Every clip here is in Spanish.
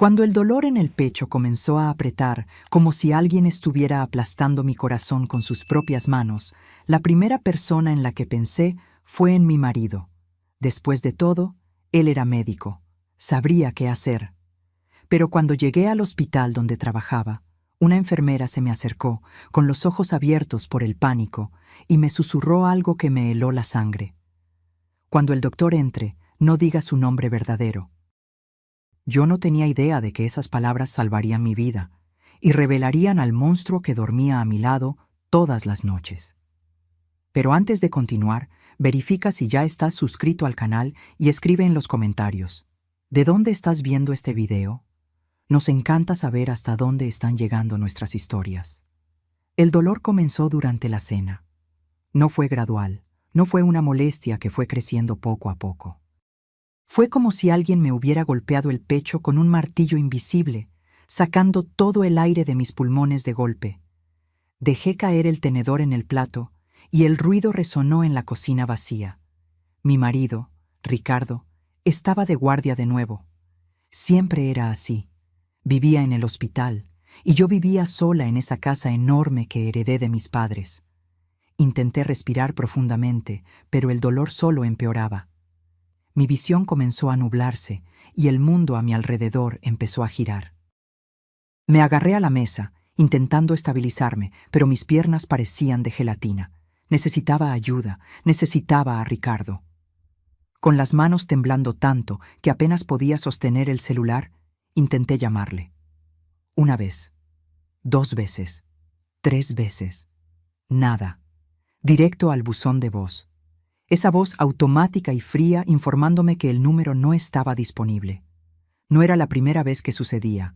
Cuando el dolor en el pecho comenzó a apretar, como si alguien estuviera aplastando mi corazón con sus propias manos, la primera persona en la que pensé fue en mi marido. Después de todo, él era médico, sabría qué hacer. Pero cuando llegué al hospital donde trabajaba, una enfermera se me acercó, con los ojos abiertos por el pánico, y me susurró algo que me heló la sangre. Cuando el doctor entre, no diga su nombre verdadero. Yo no tenía idea de que esas palabras salvarían mi vida y revelarían al monstruo que dormía a mi lado todas las noches. Pero antes de continuar, verifica si ya estás suscrito al canal y escribe en los comentarios: ¿de dónde estás viendo este video? Nos encanta saber hasta dónde están llegando nuestras historias. El dolor comenzó durante la cena. No fue gradual, no fue una molestia que fue creciendo poco a poco. Fue como si alguien me hubiera golpeado el pecho con un martillo invisible, sacando todo el aire de mis pulmones de golpe. Dejé caer el tenedor en el plato y el ruido resonó en la cocina vacía. Mi marido, Ricardo, estaba de guardia de nuevo. Siempre era así. Vivía en el hospital y yo vivía sola en esa casa enorme que heredé de mis padres. Intenté respirar profundamente, pero el dolor solo empeoraba. Mi visión comenzó a nublarse y el mundo a mi alrededor empezó a girar. Me agarré a la mesa, intentando estabilizarme, pero mis piernas parecían de gelatina. Necesitaba ayuda, necesitaba a Ricardo. Con las manos temblando tanto que apenas podía sostener el celular, intenté llamarle. 1 vez, 2 veces, 3 veces. Nada. Directo al buzón de voz. Esa voz automática y fría informándome que el número no estaba disponible. No era la primera vez que sucedía.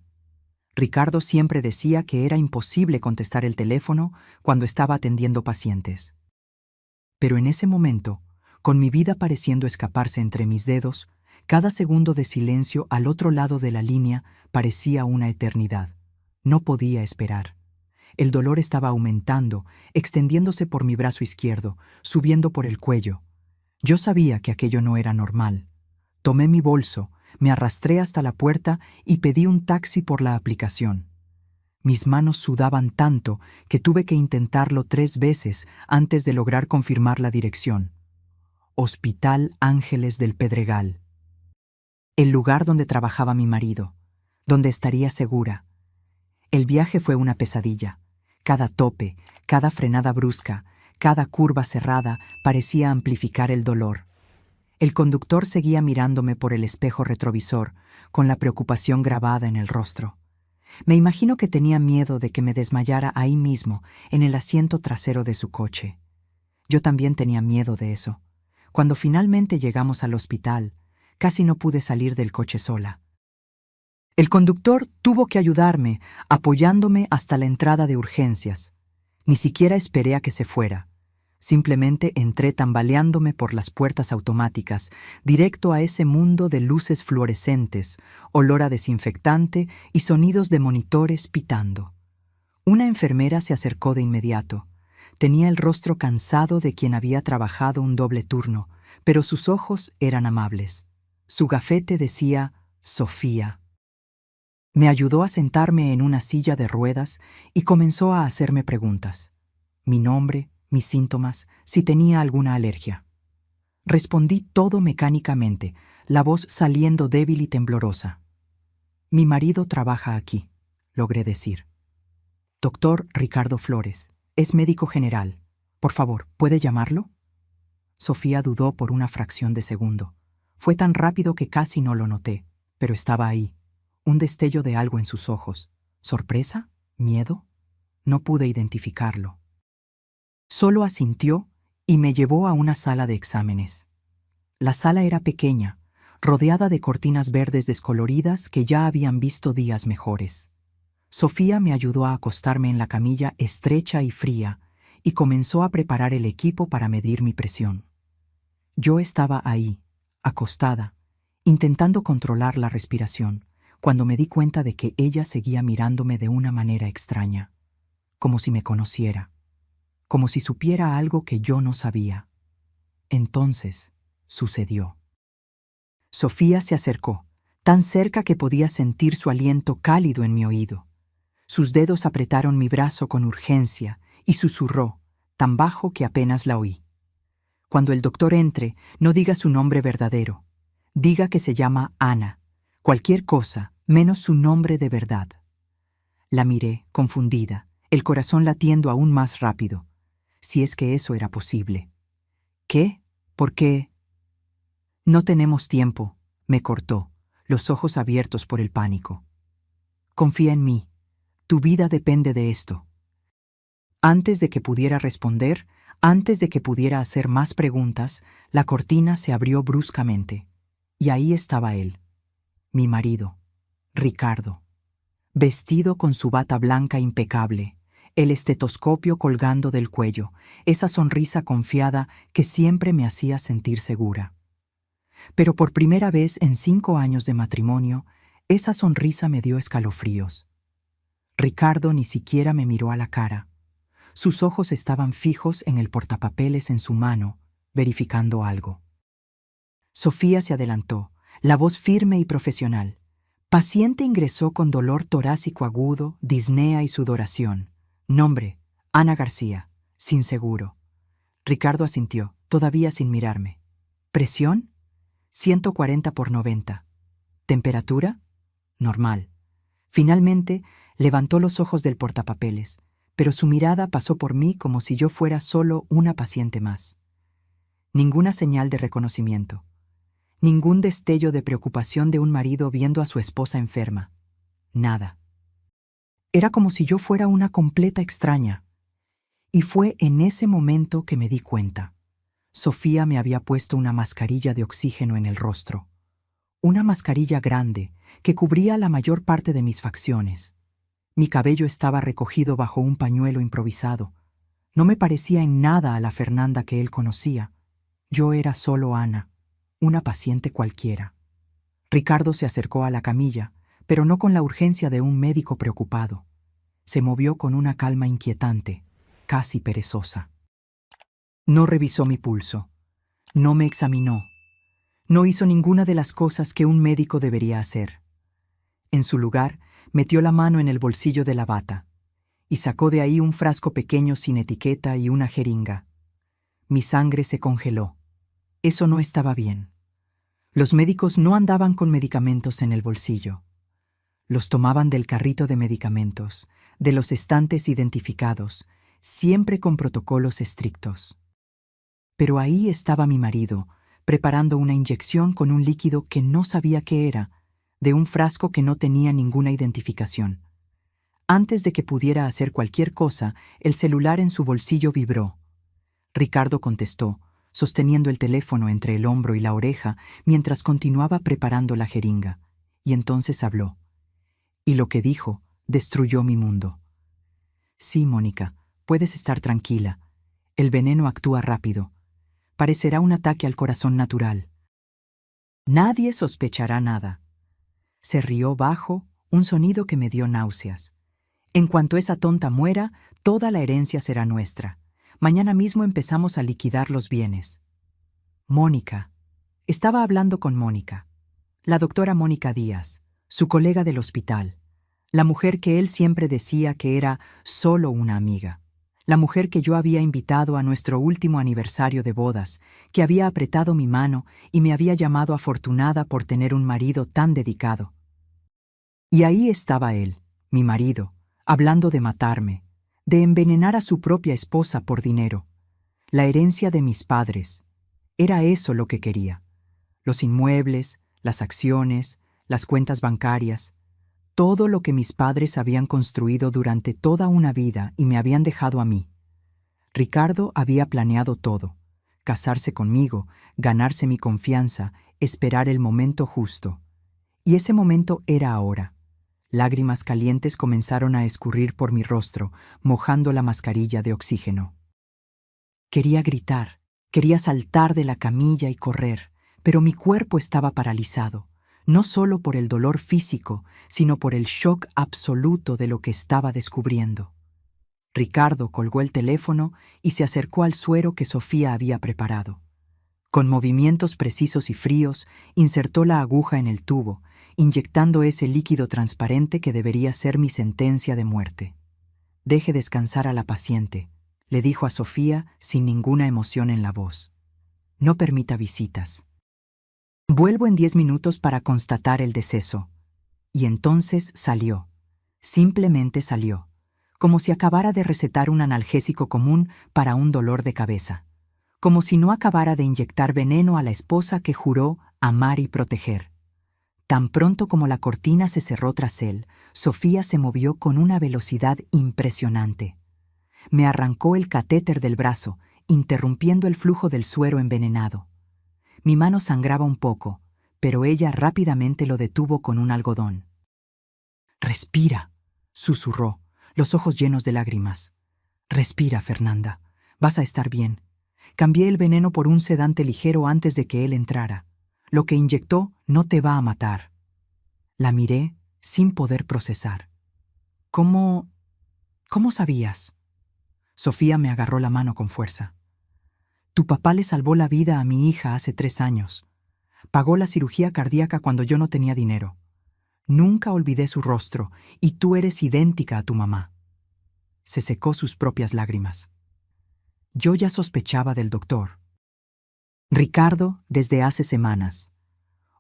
Ricardo siempre decía que era imposible contestar el teléfono cuando estaba atendiendo pacientes. Pero en ese momento, con mi vida pareciendo escaparse entre mis dedos, cada segundo de silencio al otro lado de la línea parecía una eternidad. No podía esperar. El dolor estaba aumentando, extendiéndose por mi brazo izquierdo, subiendo por el cuello. Yo sabía que aquello no era normal. Tomé mi bolso, me arrastré hasta la puerta y pedí un taxi por la aplicación. Mis manos sudaban tanto que tuve que intentarlo 3 veces antes de lograr confirmar la dirección. Hospital Ángeles del Pedregal. El lugar donde trabajaba mi marido, donde estaría segura. El viaje fue una pesadilla. Cada tope, cada frenada brusca, cada curva cerrada parecía amplificar el dolor. El conductor seguía mirándome por el espejo retrovisor, con la preocupación grabada en el rostro. Me imagino que tenía miedo de que me desmayara ahí mismo, en el asiento trasero de su coche. Yo también tenía miedo de eso. Cuando finalmente llegamos al hospital, casi no pude salir del coche sola. El conductor tuvo que ayudarme, apoyándome hasta la entrada de urgencias. Ni siquiera esperé a que se fuera. Simplemente entré tambaleándome por las puertas automáticas, directo a ese mundo de luces fluorescentes, olor a desinfectante y sonidos de monitores pitando. Una enfermera se acercó de inmediato. Tenía el rostro cansado de quien había trabajado un doble turno, pero sus ojos eran amables. Su gafete decía Sofía. Me ayudó a sentarme en una silla de ruedas y comenzó a hacerme preguntas. Mi nombre, mis síntomas, si tenía alguna alergia. Respondí todo mecánicamente, la voz saliendo débil y temblorosa. Mi marido trabaja aquí, logré decir. Doctor Ricardo Flores, es médico general. Por favor, ¿puede llamarlo? Sofía dudó por una fracción de segundo. Fue tan rápido que casi no lo noté, pero estaba ahí. Un destello de algo en sus ojos. ¿Sorpresa? ¿Miedo? No pude identificarlo. Solo asintió y me llevó a una sala de exámenes. La sala era pequeña, rodeada de cortinas verdes descoloridas que ya habían visto días mejores. Sofía me ayudó a acostarme en la camilla estrecha y fría y comenzó a preparar el equipo para medir mi presión. Yo estaba ahí, acostada, intentando controlar la respiración, cuando me di cuenta de que ella seguía mirándome de una manera extraña, como si me conociera, como si supiera algo que yo no sabía. Entonces, sucedió. Sofía se acercó, tan cerca que podía sentir su aliento cálido en mi oído. Sus dedos apretaron mi brazo con urgencia y susurró, tan bajo que apenas la oí. Cuando el doctor entre, no diga su nombre verdadero. Diga que se llama Ana. Cualquier cosa, menos su nombre de verdad. La miré, confundida, el corazón latiendo aún más rápido. Si es que eso era posible. ¿Qué? ¿Por qué? No tenemos tiempo, me cortó, los ojos abiertos por el pánico. Confía en mí. Tu vida depende de esto. Antes de que pudiera responder, antes de que pudiera hacer más preguntas, la cortina se abrió bruscamente. Y ahí estaba él, mi marido, Ricardo, vestido con su bata blanca impecable, el estetoscopio colgando del cuello, esa sonrisa confiada que siempre me hacía sentir segura. Pero por primera vez en 5 años de matrimonio, esa sonrisa me dio escalofríos. Ricardo ni siquiera me miró a la cara. Sus ojos estaban fijos en el portapapeles en su mano, verificando algo. Sofía se adelantó, la voz firme y profesional. Paciente ingresó con dolor torácico agudo, disnea y sudoración. Nombre, Ana García, sin seguro. Ricardo asintió, todavía sin mirarme. ¿Presión? 140/90. ¿Temperatura? Normal. Finalmente, levantó los ojos del portapapeles, pero su mirada pasó por mí como si yo fuera solo una paciente más. Ninguna señal de reconocimiento. Ningún destello de preocupación de un marido viendo a su esposa enferma. Nada. Era como si yo fuera una completa extraña. Y fue en ese momento que me di cuenta. Sofía me había puesto una mascarilla de oxígeno en el rostro. Una mascarilla grande que cubría la mayor parte de mis facciones. Mi cabello estaba recogido bajo un pañuelo improvisado. No me parecía en nada a la Fernanda que él conocía. Yo era solo Ana, una paciente cualquiera. Ricardo se acercó a la camilla, pero no con la urgencia de un médico preocupado. Se movió con una calma inquietante, casi perezosa. No revisó mi pulso. No me examinó. No hizo ninguna de las cosas que un médico debería hacer. En su lugar, metió la mano en el bolsillo de la bata y sacó de ahí un frasco pequeño sin etiqueta y una jeringa. Mi sangre se congeló. Eso no estaba bien. Los médicos no andaban con medicamentos en el bolsillo. Los tomaban del carrito de medicamentos, de los estantes identificados, siempre con protocolos estrictos. Pero ahí estaba mi marido, preparando una inyección con un líquido que no sabía qué era, de un frasco que no tenía ninguna identificación. Antes de que pudiera hacer cualquier cosa, el celular en su bolsillo vibró. Ricardo contestó, sosteniendo el teléfono entre el hombro y la oreja mientras continuaba preparando la jeringa, y entonces habló. Y lo que dijo destruyó mi mundo. Sí, Mónica, puedes estar tranquila. El veneno actúa rápido. Parecerá un ataque al corazón natural. Nadie sospechará nada. Se rió bajo, un sonido que me dio náuseas. En cuanto esa tonta muera, toda la herencia será nuestra. Mañana mismo empezamos a liquidar los bienes. Mónica. Estaba hablando con Mónica. La doctora Mónica Díaz, su colega del hospital. La mujer que él siempre decía que era solo una amiga. La mujer que yo había invitado a nuestro último aniversario de bodas, que había apretado mi mano y me había llamado afortunada por tener un marido tan dedicado. Y ahí estaba él, mi marido, hablando de matarme, de envenenar a su propia esposa por dinero. La herencia de mis padres. Era eso lo que quería. Los inmuebles, las acciones, las cuentas bancarias. Todo lo que mis padres habían construido durante toda una vida y me habían dejado a mí. Ricardo había planeado todo. Casarse conmigo, ganarse mi confianza, esperar el momento justo. Y ese momento era ahora. Lágrimas calientes comenzaron a escurrir por mi rostro, mojando la mascarilla de oxígeno. Quería gritar, quería saltar de la camilla y correr, pero mi cuerpo estaba paralizado. No solo por el dolor físico, sino por el shock absoluto de lo que estaba descubriendo. Ricardo colgó el teléfono y se acercó al suero que Sofía había preparado. Con movimientos precisos y fríos, insertó la aguja en el tubo inyectando ese líquido transparente que debería ser mi sentencia de muerte. «Deje descansar a la paciente», le dijo a Sofía sin ninguna emoción en la voz. «No permita visitas. Vuelvo en 10 minutos para constatar el deceso». Y entonces salió. Simplemente salió, como si acabara de recetar un analgésico común para un dolor de cabeza, como si no acabara de inyectar veneno a la esposa que juró amar y proteger. Tan pronto como la cortina se cerró tras él, Sofía se movió con una velocidad impresionante. Me arrancó el catéter del brazo, interrumpiendo el flujo del suero envenenado. Mi mano sangraba un poco, pero ella rápidamente lo detuvo con un algodón. «Respira», susurró, los ojos llenos de lágrimas. «Respira, Fernanda. Vas a estar bien. Cambié el veneno por un sedante ligero antes de que él entrara. Lo que inyectó no te va a matar». La miré sin poder procesar. «¿Cómo sabías?» Sofía me agarró la mano con fuerza. «Tu papá le salvó la vida a mi hija hace 3 años. Pagó la cirugía cardíaca cuando yo no tenía dinero. Nunca olvidé su rostro, y tú eres idéntica a tu mamá». Se secó sus propias lágrimas. Yo ya sospechaba del doctor. Ricardo, desde hace semanas.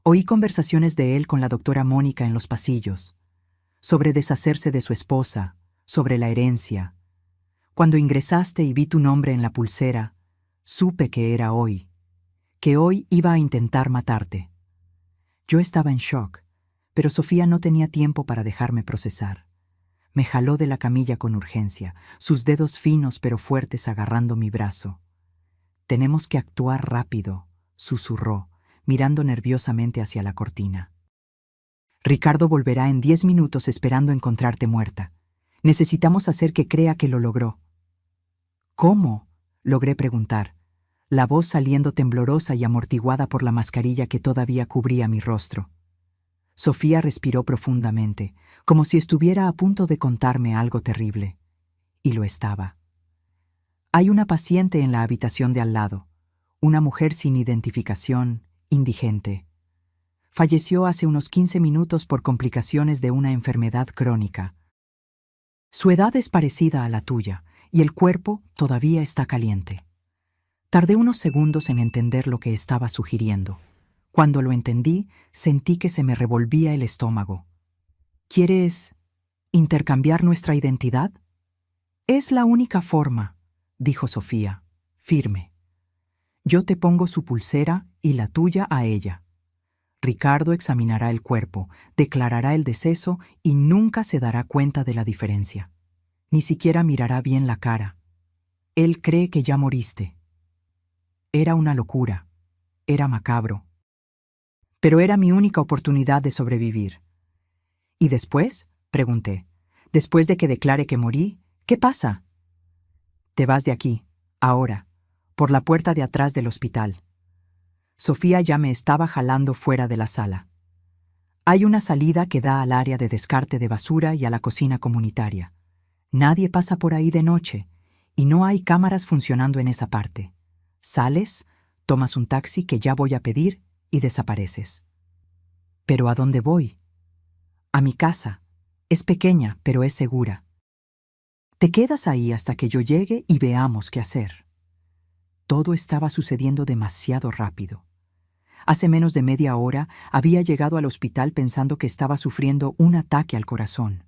Oí conversaciones de él con la doctora Mónica en los pasillos, sobre deshacerse de su esposa, sobre la herencia. Cuando ingresaste y vi tu nombre en la pulsera, supe que era hoy, que hoy iba a intentar matarte. Yo estaba en shock, pero Sofía no tenía tiempo para dejarme procesar. Me jaló de la camilla con urgencia, sus dedos finos pero fuertes agarrando mi brazo. «Tenemos que actuar rápido», susurró, mirando nerviosamente hacia la cortina. «Ricardo volverá en 10 minutos esperando encontrarte muerta. Necesitamos hacer que crea que lo logró». «¿Cómo?», logré preguntar, la voz saliendo temblorosa y amortiguada por la mascarilla que todavía cubría mi rostro. Sofía respiró profundamente, como si estuviera a punto de contarme algo terrible. Y lo estaba. «Hay una paciente en la habitación de al lado, una mujer sin identificación, indigente. Falleció hace unos 15 minutos por complicaciones de una enfermedad crónica. Su edad es parecida a la tuya, y el cuerpo todavía está caliente». Tardé unos segundos en entender lo que estaba sugiriendo. Cuando lo entendí, sentí que se me revolvía el estómago. «¿Quieres intercambiar nuestra identidad?» «Es la única forma», dijo Sofía, firme. «Yo te pongo su pulsera y la tuya a ella. Ricardo examinará el cuerpo, declarará el deceso y nunca se dará cuenta de la diferencia. Ni siquiera mirará bien la cara. Él cree que ya moriste». Era una locura. Era macabro. Pero era mi única oportunidad de sobrevivir. «¿Y después?», pregunté. «Después de que declare que morí, ¿qué pasa?» «Te vas de aquí, ahora, por la puerta de atrás del hospital». Sofía ya me estaba jalando fuera de la sala. «Hay una salida que da al área de descarte de basura y a la cocina comunitaria. Nadie pasa por ahí de noche, y no hay cámaras funcionando en esa parte. Sales, tomas un taxi que ya voy a pedir y desapareces». «¿Pero a dónde voy?» «A mi casa. Es pequeña, pero es segura. Te quedas ahí hasta que yo llegue y veamos qué hacer». Todo estaba sucediendo demasiado rápido. Hace menos de media hora había llegado al hospital pensando que estaba sufriendo un ataque al corazón.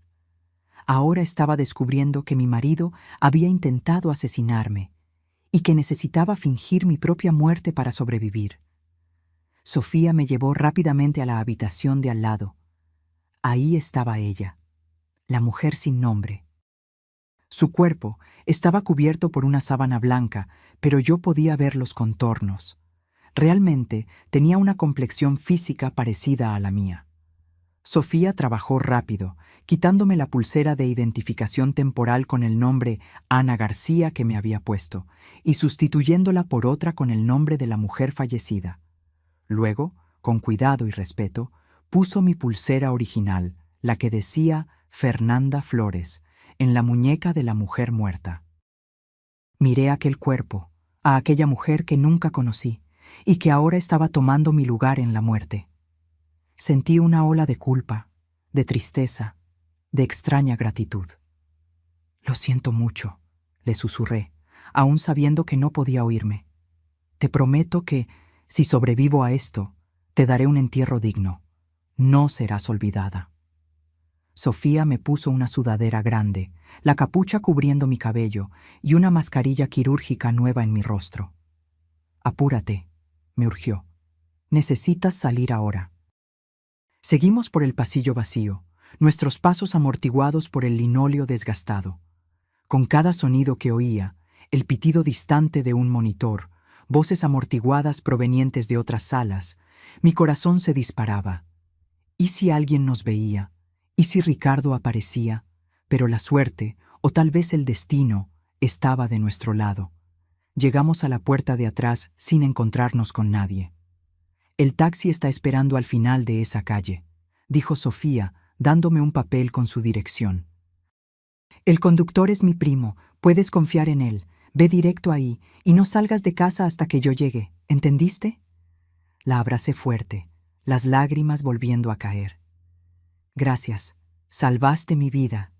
Ahora estaba descubriendo que mi marido había intentado asesinarme y que necesitaba fingir mi propia muerte para sobrevivir. Sofía me llevó rápidamente a la habitación de al lado. Ahí estaba ella, la mujer sin nombre. Su cuerpo estaba cubierto por una sábana blanca, pero yo podía ver los contornos. Realmente tenía una complexión física parecida a la mía. Sofía trabajó rápido, quitándome la pulsera de identificación temporal con el nombre Ana García que me había puesto, y sustituyéndola por otra con el nombre de la mujer fallecida. Luego, con cuidado y respeto, puso mi pulsera original, la que decía Fernanda Flores, en la muñeca de la mujer muerta. Miré aquel cuerpo, a aquella mujer que nunca conocí, y que ahora estaba tomando mi lugar en la muerte. Sentí una ola de culpa, de tristeza, de extraña gratitud. Lo siento mucho, le susurré, aún sabiendo que no podía oírme. Te prometo que, si sobrevivo a esto, te daré un entierro digno. No serás olvidada. Sofía me puso una sudadera grande, la capucha cubriendo mi cabello y una mascarilla quirúrgica nueva en mi rostro. Apúrate, me urgió. Necesitas salir ahora. Seguimos por el pasillo vacío, nuestros pasos amortiguados por el linóleo desgastado. Con cada sonido que oía, el pitido distante de un monitor, voces amortiguadas provenientes de otras salas, mi corazón se disparaba. ¿Y si alguien nos veía? ¿Y si Ricardo aparecía? Pero la suerte, o tal vez el destino, estaba de nuestro lado. Llegamos a la puerta de atrás sin encontrarnos con nadie. El taxi está esperando al final de esa calle, dijo Sofía, dándome un papel con su dirección. El conductor es mi primo, puedes confiar en él. Ve directo ahí y no salgas de casa hasta que yo llegue, ¿entendiste? La abracé fuerte, las lágrimas volviendo a caer. Gracias, salvaste mi vida.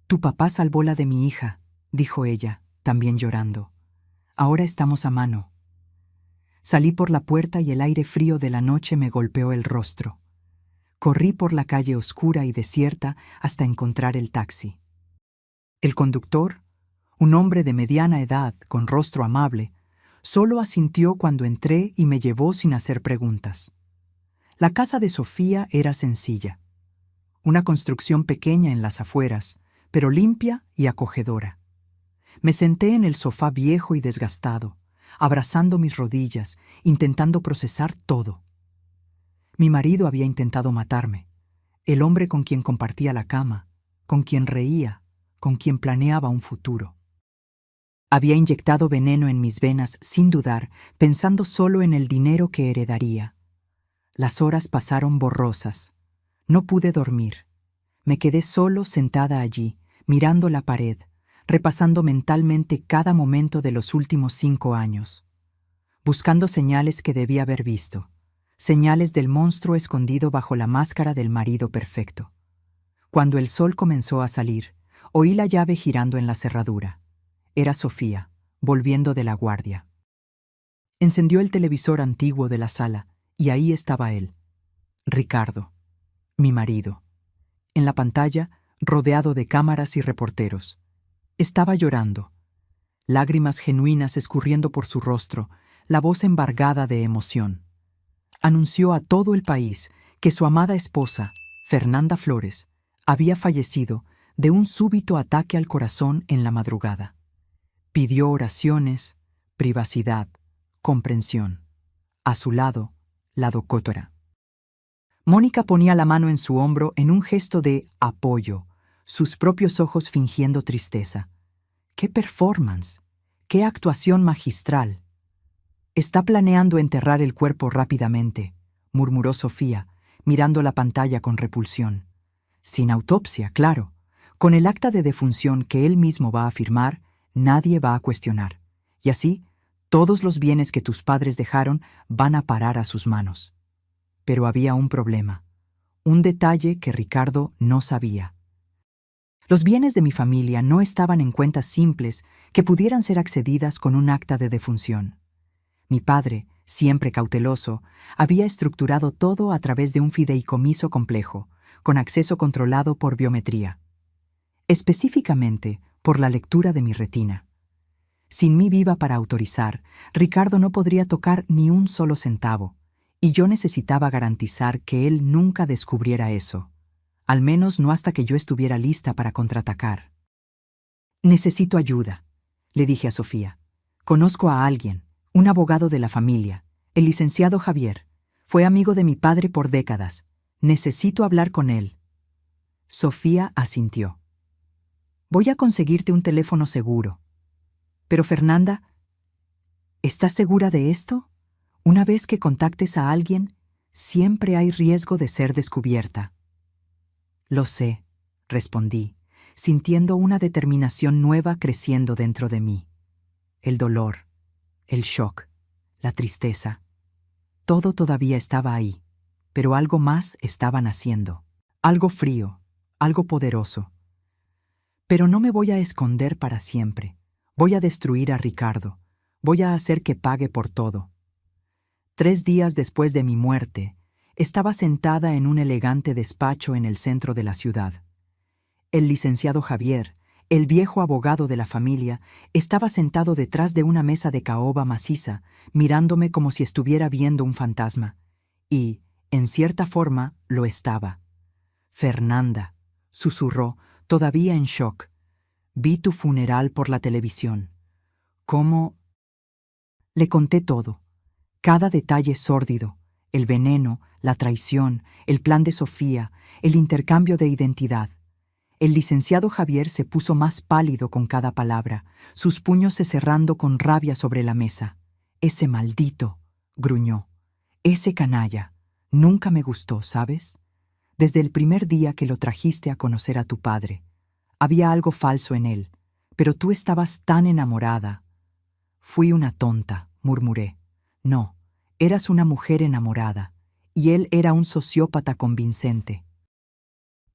Tu papá salvó la de mi hija, dijo ella, también llorando. Ahora estamos a mano. Salí por la puerta y el aire frío de la noche me golpeó el rostro. Corrí por la calle oscura y desierta hasta encontrar el taxi. El conductor, un hombre de mediana edad con rostro amable, solo asintió cuando entré y me llevó sin hacer preguntas. La casa de Sofía era sencilla. Una construcción pequeña en las afueras, pero limpia y acogedora. Me senté en el sofá viejo y desgastado, abrazando mis rodillas, intentando procesar todo. Mi marido había intentado matarme, el hombre con quien compartía la cama, con quien reía, con quien planeaba un futuro. Había inyectado veneno en mis venas sin dudar, pensando solo en el dinero que heredaría. Las horas pasaron borrosas. No pude dormir. Me quedé solo sentada allí, mirando la pared, repasando mentalmente cada momento de los últimos 5 años, buscando señales que debía haber visto, señales del monstruo escondido bajo la máscara del marido perfecto. Cuando el sol comenzó a salir, oí la llave girando en la cerradura. Era Sofía, volviendo de la guardia. Encendió el televisor antiguo de la sala, y ahí estaba él, Ricardo, mi marido. En la pantalla, rodeado de cámaras y reporteros. Estaba llorando, lágrimas genuinas escurriendo por su rostro, la voz embargada de emoción. Anunció a todo el país que su amada esposa, Fernanda Flores, había fallecido de un súbito ataque al corazón en la madrugada. Pidió oraciones, privacidad, comprensión. A su lado, la doctora. Mónica ponía la mano en su hombro en un gesto de apoyo, sus propios ojos fingiendo tristeza. ¡Qué performance! ¡Qué actuación magistral! Está planeando enterrar el cuerpo rápidamente, murmuró Sofía, mirando la pantalla con repulsión. Sin autopsia, claro. Con el acta de defunción que él mismo va a firmar, nadie va a cuestionar. Y así, todos los bienes que tus padres dejaron van a parar a sus manos. Pero había un problema, un detalle que Ricardo no sabía. Los bienes de mi familia no estaban en cuentas simples que pudieran ser accedidas con un acta de defunción. Mi padre, siempre cauteloso, había estructurado todo a través de un fideicomiso complejo, con acceso controlado por biometría. Específicamente, por la lectura de mi retina. Sin mí viva para autorizar, Ricardo no podría tocar ni un solo centavo, y yo necesitaba garantizar que él nunca descubriera eso, al menos no hasta que yo estuviera lista para contraatacar. Necesito ayuda, le dije a Sofía. Conozco a alguien, un abogado de la familia, el licenciado Javier. Fue amigo de mi padre por décadas. Necesito hablar con él. Sofía asintió. Voy a conseguirte un teléfono seguro. Pero Fernanda, ¿estás segura de esto? Una vez que contactes a alguien, siempre hay riesgo de ser descubierta. Lo sé, respondí, sintiendo una determinación nueva creciendo dentro de mí. El dolor, el shock, la tristeza, todo todavía estaba ahí, pero algo más estaban haciendo. Algo frío, algo poderoso. Pero no me voy a esconder para siempre. Voy a destruir a Ricardo. Voy a hacer que pague por todo. 3 días después de mi muerte, estaba sentada en un elegante despacho en el centro de la ciudad. El licenciado Javier, el viejo abogado de la familia, estaba sentado detrás de una mesa de caoba maciza, mirándome como si estuviera viendo un fantasma. Y, en cierta forma, lo estaba. «Fernanda», susurró, todavía en shock. «Vi tu funeral por la televisión». «¿Cómo?» Le conté todo. Cada detalle sórdido, el veneno, la traición, el plan de Sofía, el intercambio de identidad. El licenciado Javier se puso más pálido con cada palabra, sus puños se cerrando con rabia sobre la mesa. «Ese maldito», gruñó. «Ese canalla. Nunca me gustó, ¿sabes? Desde el primer día que lo trajiste a conocer a tu padre. Había algo falso en él, pero tú estabas tan enamorada». «Fui una tonta», murmuré. «No, eras una mujer enamorada, y él era un sociópata convincente».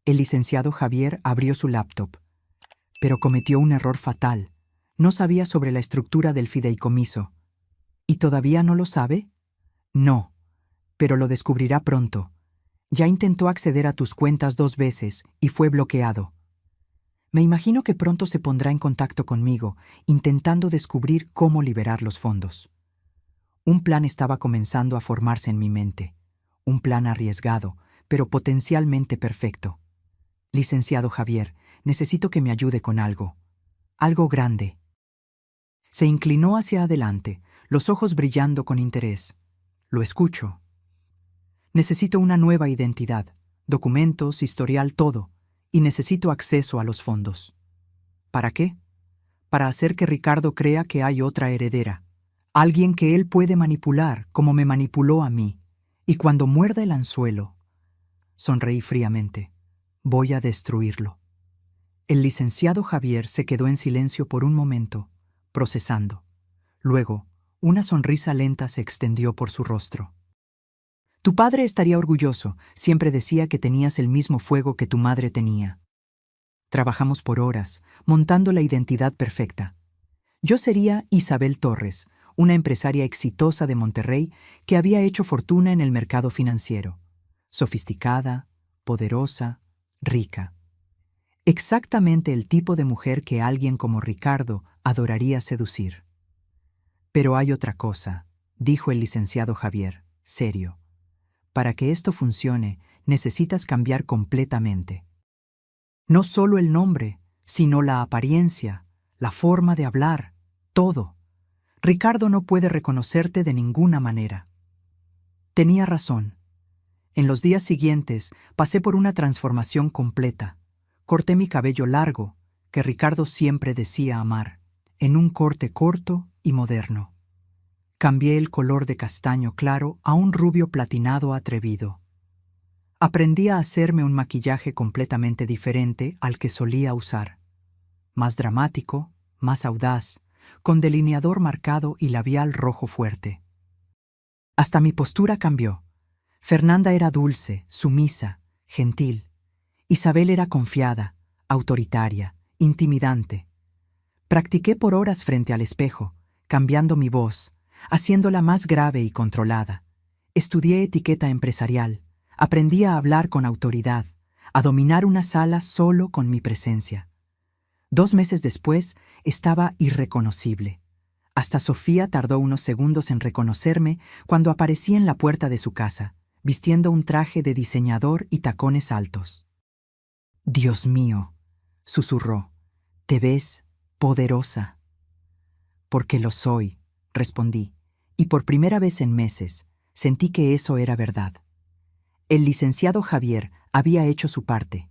El licenciado Javier abrió su laptop, pero cometió un error fatal. No sabía sobre la estructura del fideicomiso. ¿Y todavía no lo sabe? No, pero lo descubrirá pronto. Ya intentó acceder a tus cuentas 2 veces y fue bloqueado. Me imagino que pronto se pondrá en contacto conmigo, intentando descubrir cómo liberar los fondos. Un plan estaba comenzando a formarse en mi mente. Un plan arriesgado, pero potencialmente perfecto. «Licenciado Javier, necesito que me ayude con algo. Algo grande». Se inclinó hacia adelante, los ojos brillando con interés. «Lo escucho». «Necesito una nueva identidad, documentos, historial, todo, y necesito acceso a los fondos». «¿Para qué?» «Para hacer que Ricardo crea que hay otra heredera. Alguien que él puede manipular, como me manipuló a mí. Y cuando muerda el anzuelo...» Sonreí fríamente. «Voy a destruirlo». El licenciado Javier se quedó en silencio por un momento, procesando. Luego, una sonrisa lenta se extendió por su rostro. «Tu padre estaría orgulloso. Siempre decía que tenías el mismo fuego que tu madre tenía». Trabajamos por horas, montando la identidad perfecta. Yo sería Isabel Torres, una empresaria exitosa de Monterrey que había hecho fortuna en el mercado financiero. Sofisticada, poderosa, rica. Exactamente el tipo de mujer que alguien como Ricardo adoraría seducir. «Pero hay otra cosa», dijo el licenciado Javier, serio. «Para que esto funcione, necesitas cambiar completamente. No solo el nombre, sino la apariencia, la forma de hablar, todo. Ricardo no puede reconocerte de ninguna manera». Tenía razón. En los días siguientes pasé por una transformación completa. Corté mi cabello largo, que Ricardo siempre decía amar, en un corte corto y moderno. Cambié el color de castaño claro a un rubio platinado atrevido. Aprendí a hacerme un maquillaje completamente diferente al que solía usar. Más dramático, más audaz, con delineador marcado y labial rojo fuerte. Hasta mi postura cambió. Fernanda era dulce, sumisa, gentil. Isabel era confiada, autoritaria, intimidante. Practiqué por horas frente al espejo, cambiando mi voz, haciéndola más grave y controlada. Estudié etiqueta empresarial, aprendí a hablar con autoridad, a dominar una sala solo con mi presencia. 2 meses después estaba irreconocible. Hasta Sofía tardó unos segundos en reconocerme cuando aparecí en la puerta de su casa, vistiendo un traje de diseñador y tacones altos. «Dios mío», susurró, «te ves poderosa». «Porque lo soy», respondí, y por primera vez en meses sentí que eso era verdad. El licenciado Javier había hecho su parte.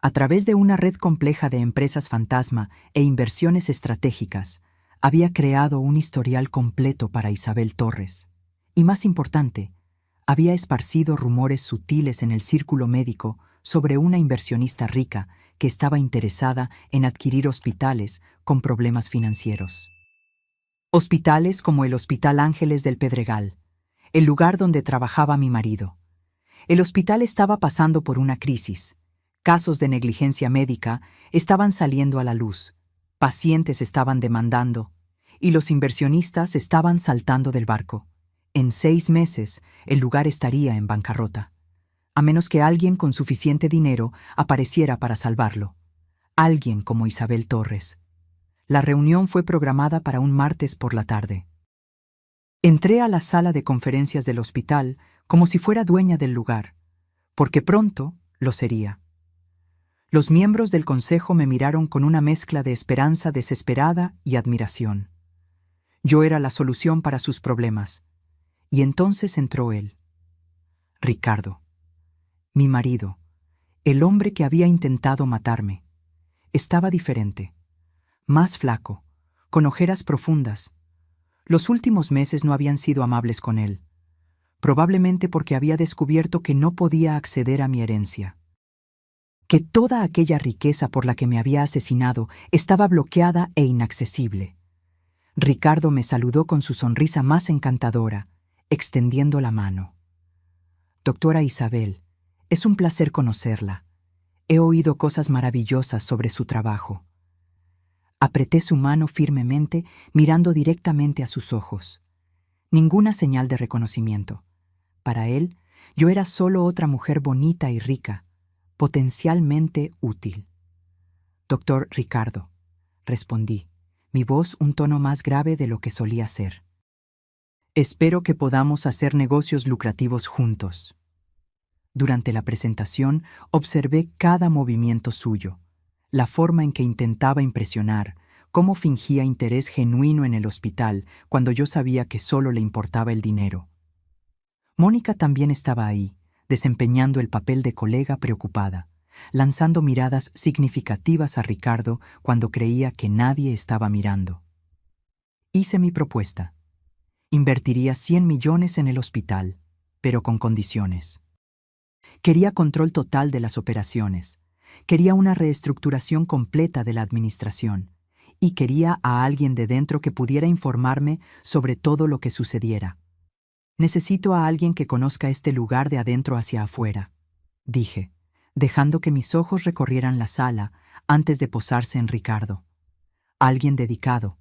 A través de una red compleja de empresas fantasma e inversiones estratégicas, había creado un historial completo para Isabel Torres. Y más importante, había esparcido rumores sutiles en el círculo médico sobre una inversionista rica que estaba interesada en adquirir hospitales con problemas financieros. Hospitales como el Hospital Ángeles del Pedregal, el lugar donde trabajaba mi marido. El hospital estaba pasando por una crisis. Casos de negligencia médica estaban saliendo a la luz, pacientes estaban demandando, y los inversionistas estaban saltando del barco. En 6 meses, el lugar estaría en bancarrota, a menos que alguien con suficiente dinero apareciera para salvarlo. Alguien como Isabel Torres. La reunión fue programada para un martes por la tarde. Entré a la sala de conferencias del hospital como si fuera dueña del lugar, porque pronto lo sería. Los miembros del consejo me miraron con una mezcla de esperanza desesperada y admiración. Yo era la solución para sus problemas. Y entonces entró él. Ricardo. Mi marido. El hombre que había intentado matarme. Estaba diferente. Más flaco, con ojeras profundas. Los últimos meses no habían sido amables con él. Probablemente porque había descubierto que no podía acceder a mi herencia. Que toda aquella riqueza por la que me había asesinado estaba bloqueada e inaccesible. Ricardo me saludó con su sonrisa más encantadora, extendiendo la mano. Doctora Isabel, es un placer conocerla. He oído cosas maravillosas sobre su trabajo. Apreté su mano firmemente, mirando directamente a sus ojos. Ninguna señal de reconocimiento. Para él, yo era solo otra mujer bonita y rica, potencialmente útil. Doctor Ricardo, respondí, mi voz un tono más grave de lo que solía ser. Espero que podamos hacer negocios lucrativos juntos. Durante la presentación, observé cada movimiento suyo, la forma en que intentaba impresionar, cómo fingía interés genuino en el hospital cuando yo sabía que solo le importaba el dinero. Mónica también estaba ahí, desempeñando el papel de colega preocupada, lanzando miradas significativas a Ricardo cuando creía que nadie estaba mirando. Hice mi propuesta. Invertiría 100 millones en el hospital, pero con condiciones. Quería control total de las operaciones, quería una reestructuración completa de la administración, y quería a alguien de dentro que pudiera informarme sobre todo lo que sucediera. Necesito a alguien que conozca este lugar de adentro hacia afuera, dije, dejando que mis ojos recorrieran la sala antes de posarse en Ricardo. Alguien dedicado,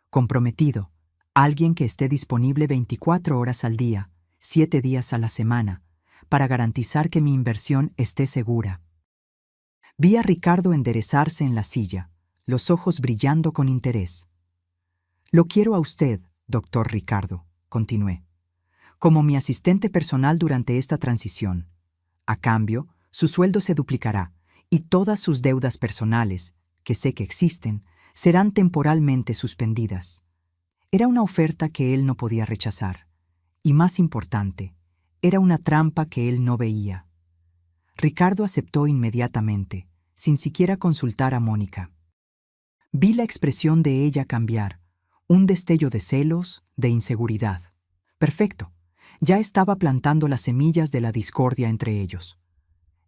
comprometido, alguien que esté disponible 24 horas al día, 7 días a la semana, para garantizar que mi inversión esté segura. Vi a Ricardo enderezarse en la silla, los ojos brillando con interés. Lo quiero a usted, doctor Ricardo, continué, como mi asistente personal durante esta transición. A cambio, su sueldo se duplicará y todas sus deudas personales, que sé que existen, serán temporalmente suspendidas. Era una oferta que él no podía rechazar. Y más importante, era una trampa que él no veía. Ricardo aceptó inmediatamente, sin siquiera consultar a Mónica. Vi la expresión de ella cambiar, un destello de celos, de inseguridad. Perfecto, ya estaba plantando las semillas de la discordia entre ellos.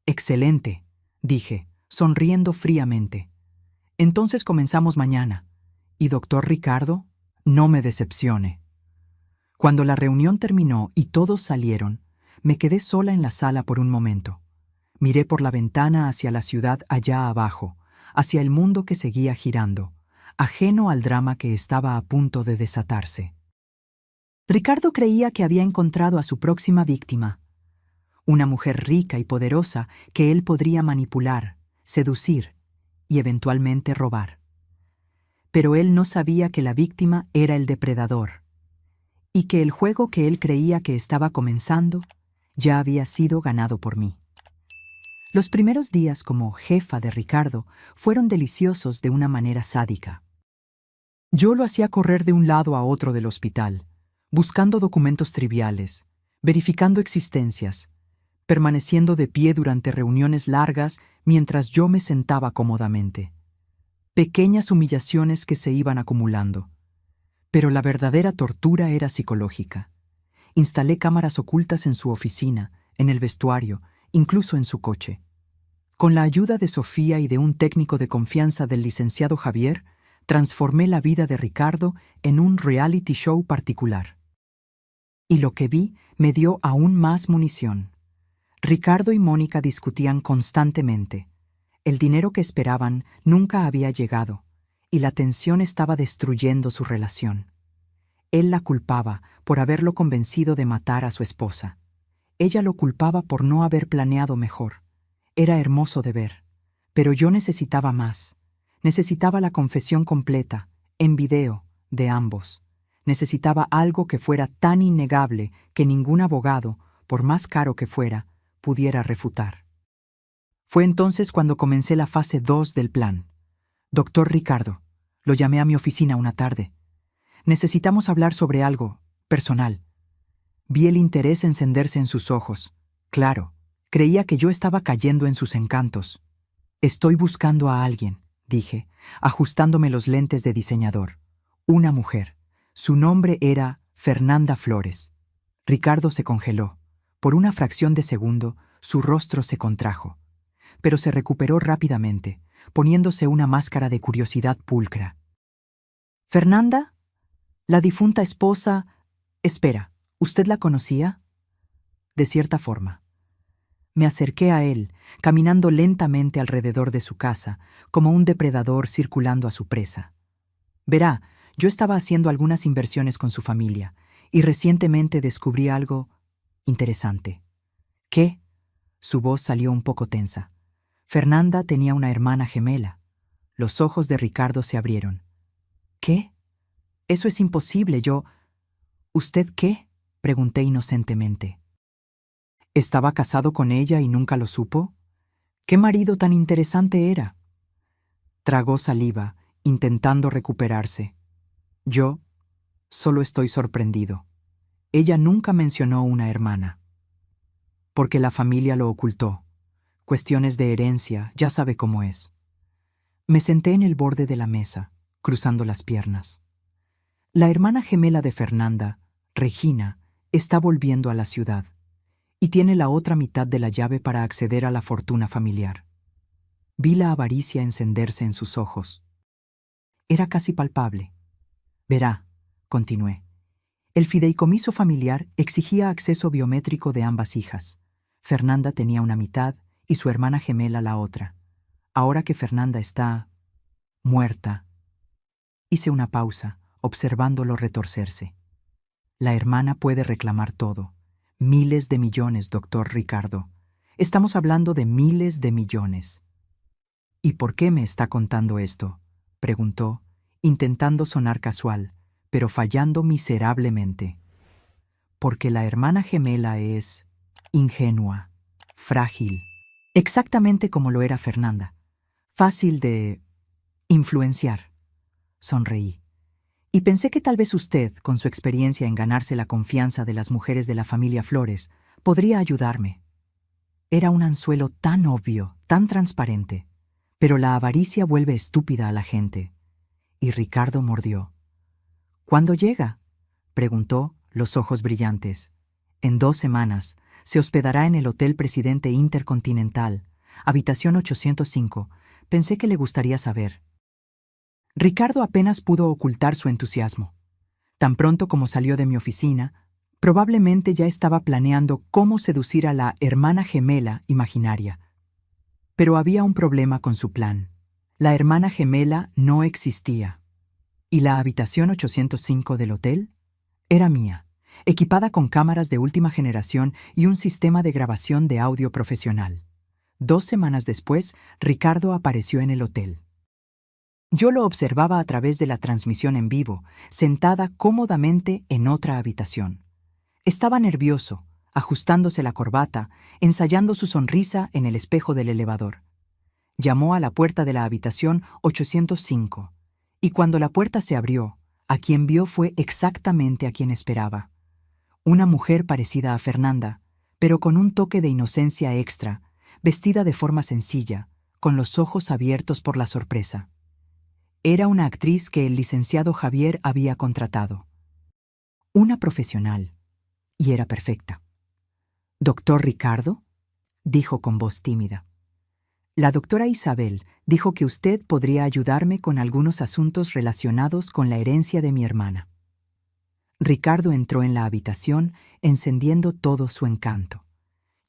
Excelente, dije, sonriendo fríamente. Entonces comenzamos mañana. Y doctor Ricardo, no me decepcione. Cuando la reunión terminó y todos salieron, me quedé sola en la sala por un momento. Miré por la ventana hacia la ciudad allá abajo, hacia el mundo que seguía girando, ajeno al drama que estaba a punto de desatarse. Ricardo creía que había encontrado a su próxima víctima, una mujer rica y poderosa que él podría manipular, seducir y eventualmente robar. Pero él no sabía que la víctima era el depredador, y que el juego que él creía que estaba comenzando ya había sido ganado por mí. Los primeros días como jefa de Ricardo fueron deliciosos de una manera sádica. Yo lo hacía correr de un lado a otro del hospital, buscando documentos triviales, verificando existencias, permaneciendo de pie durante reuniones largas mientras yo me sentaba cómodamente. Pequeñas humillaciones que se iban acumulando. Pero la verdadera tortura era psicológica. Instalé cámaras ocultas en su oficina, en el vestuario, incluso en su coche. Con la ayuda de Sofía y de un técnico de confianza del licenciado Javier, transformé la vida de Ricardo en un reality show particular. Y lo que vi me dio aún más munición. Ricardo y Mónica discutían constantemente. El dinero que esperaban nunca había llegado, y la tensión estaba destruyendo su relación. Él la culpaba por haberlo convencido de matar a su esposa. Ella lo culpaba por no haber planeado mejor. Era hermoso de ver. Pero yo necesitaba más. Necesitaba la confesión completa, en video, de ambos. Necesitaba algo que fuera tan innegable que ningún abogado, por más caro que fuera, pudiera refutar. Fue entonces cuando comencé la fase 2 del plan. Doctor Ricardo, lo llamé a mi oficina una tarde. Necesitamos hablar sobre algo personal. Vi el interés encenderse en sus ojos. Claro, creía que yo estaba cayendo en sus encantos. Estoy buscando a alguien, dije, ajustándome los lentes de diseñador. Una mujer. Su nombre era Fernanda Flores. Ricardo se congeló. Por una fracción de segundo, su rostro se contrajo. Pero se recuperó rápidamente, poniéndose una máscara de curiosidad pulcra. ¿Fernanda? La difunta esposa... Espera, ¿usted la conocía? De cierta forma. Me acerqué a él, caminando lentamente alrededor de su casa, como un depredador circulando a su presa. Verá, yo estaba haciendo algunas inversiones con su familia, y recientemente descubrí algo interesante. ¿Qué? Su voz salió un poco tensa. Fernanda tenía una hermana gemela. Los ojos de Ricardo se abrieron. ¿Qué? Eso es imposible, yo... ¿Usted qué? Pregunté inocentemente. ¿Estaba casado con ella y nunca lo supo? ¿Qué marido tan interesante era? Tragó saliva, intentando recuperarse. Yo solo estoy sorprendido. Ella nunca mencionó una hermana. Porque la familia lo ocultó. Cuestiones de herencia, ya sabe cómo es. Me senté en el borde de la mesa, cruzando las piernas. La hermana gemela de Fernanda, Regina, está volviendo a la ciudad y tiene la otra mitad de la llave para acceder a la fortuna familiar. Vi la avaricia encenderse en sus ojos. Era casi palpable. Verá, continué. El fideicomiso familiar exigía acceso biométrico de ambas hijas. Fernanda tenía una mitad y su hermana gemela la otra. Ahora que Fernanda está... muerta. Hice una pausa, observándolo retorcerse. La hermana puede reclamar todo. Miles de millones, doctor Ricardo. Estamos hablando de miles de millones. ¿Y por qué me está contando esto?, preguntó, intentando sonar casual, pero fallando miserablemente. Porque la hermana gemela es ingenua, frágil, exactamente como lo era Fernanda. Fácil de influenciar. Sonreí. Y pensé que tal vez usted, con su experiencia en ganarse la confianza de las mujeres de la familia Flores, podría ayudarme. Era un anzuelo tan obvio, tan transparente, pero la avaricia vuelve estúpida a la gente. Y Ricardo mordió. ¿Cuándo llega?, preguntó, los ojos brillantes. En 2 semanas. Se hospedará en el Hotel Presidente Intercontinental, habitación 805. Pensé que le gustaría saber. Ricardo apenas pudo ocultar su entusiasmo. Tan pronto como salió de mi oficina, probablemente ya estaba planeando cómo seducir a la hermana gemela imaginaria. Pero había un problema con su plan. La hermana gemela no existía. ¿Y la habitación 805 del hotel? Era mía, equipada con cámaras de última generación y un sistema de grabación de audio profesional. 2 semanas después, Ricardo apareció en el hotel. Yo lo observaba a través de la transmisión en vivo, sentada cómodamente en otra habitación. Estaba nervioso, ajustándose la corbata, ensayando su sonrisa en el espejo del elevador. Llamó a la puerta de la habitación 805, y cuando la puerta se abrió, a quien vio fue exactamente a quien esperaba. Una mujer parecida a Fernanda, pero con un toque de inocencia extra, vestida de forma sencilla, con los ojos abiertos por la sorpresa. Era una actriz que el licenciado Javier había contratado. Una profesional, y era perfecta. «¿Doctor Ricardo?», dijo con voz tímida. «La doctora Isabel dijo que usted podría ayudarme con algunos asuntos relacionados con la herencia de mi hermana». Ricardo entró en la habitación, encendiendo todo su encanto.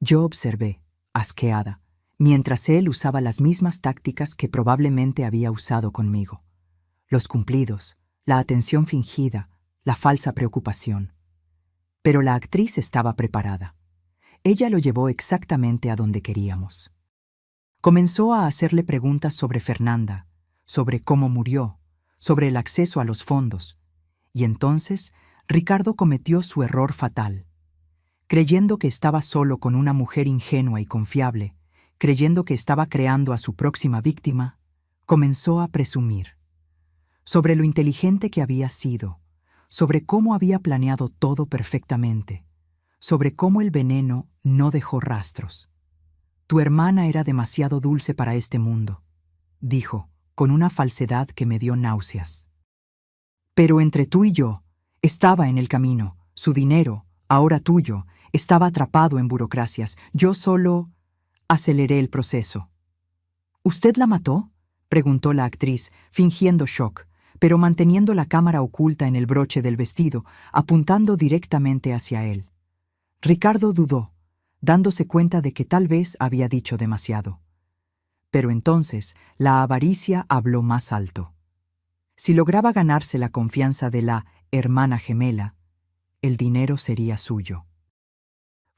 Yo observé, asqueada, mientras él usaba las mismas tácticas que probablemente había usado conmigo. Los cumplidos, la atención fingida, la falsa preocupación. Pero la actriz estaba preparada. Ella lo llevó exactamente a donde queríamos. Comenzó a hacerle preguntas sobre Fernanda, sobre cómo murió, sobre el acceso a los fondos. Y entonces Ricardo cometió su error fatal. Creyendo que estaba solo con una mujer ingenua y confiable, creyendo que estaba creando a su próxima víctima, comenzó a presumir. Sobre lo inteligente que había sido, sobre cómo había planeado todo perfectamente, sobre cómo el veneno no dejó rastros. Tu hermana era demasiado dulce para este mundo, dijo, con una falsedad que me dio náuseas. Pero entre tú y yo, estaba en el camino, su dinero, ahora tuyo, estaba atrapado en burocracias. Yo solo aceleré el proceso. ¿Usted la mató?, preguntó la actriz, fingiendo shock, pero manteniendo la cámara oculta en el broche del vestido, apuntando directamente hacia él. Ricardo dudó, dándose cuenta de que tal vez había dicho demasiado. Pero entonces la avaricia habló más alto. Si lograba ganarse la confianza de la hermana gemela, el dinero sería suyo.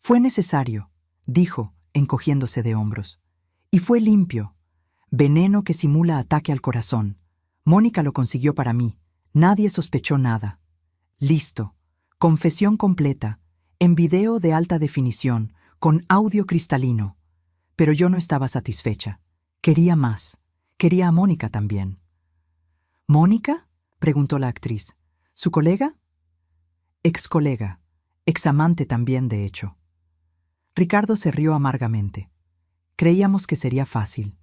Fue necesario, dijo, encogiéndose de hombros. Y fue limpio. Veneno que simula ataque al corazón. Mónica lo consiguió para mí. Nadie sospechó nada. Listo. Confesión completa. En video de alta definición, con audio cristalino. Pero yo no estaba satisfecha. Quería más. Quería a Mónica también. ¿Mónica?, preguntó la actriz. ¿Su colega? Ex-colega. Ex-amante también, de hecho. Ricardo se rió amargamente. Creíamos que sería fácil.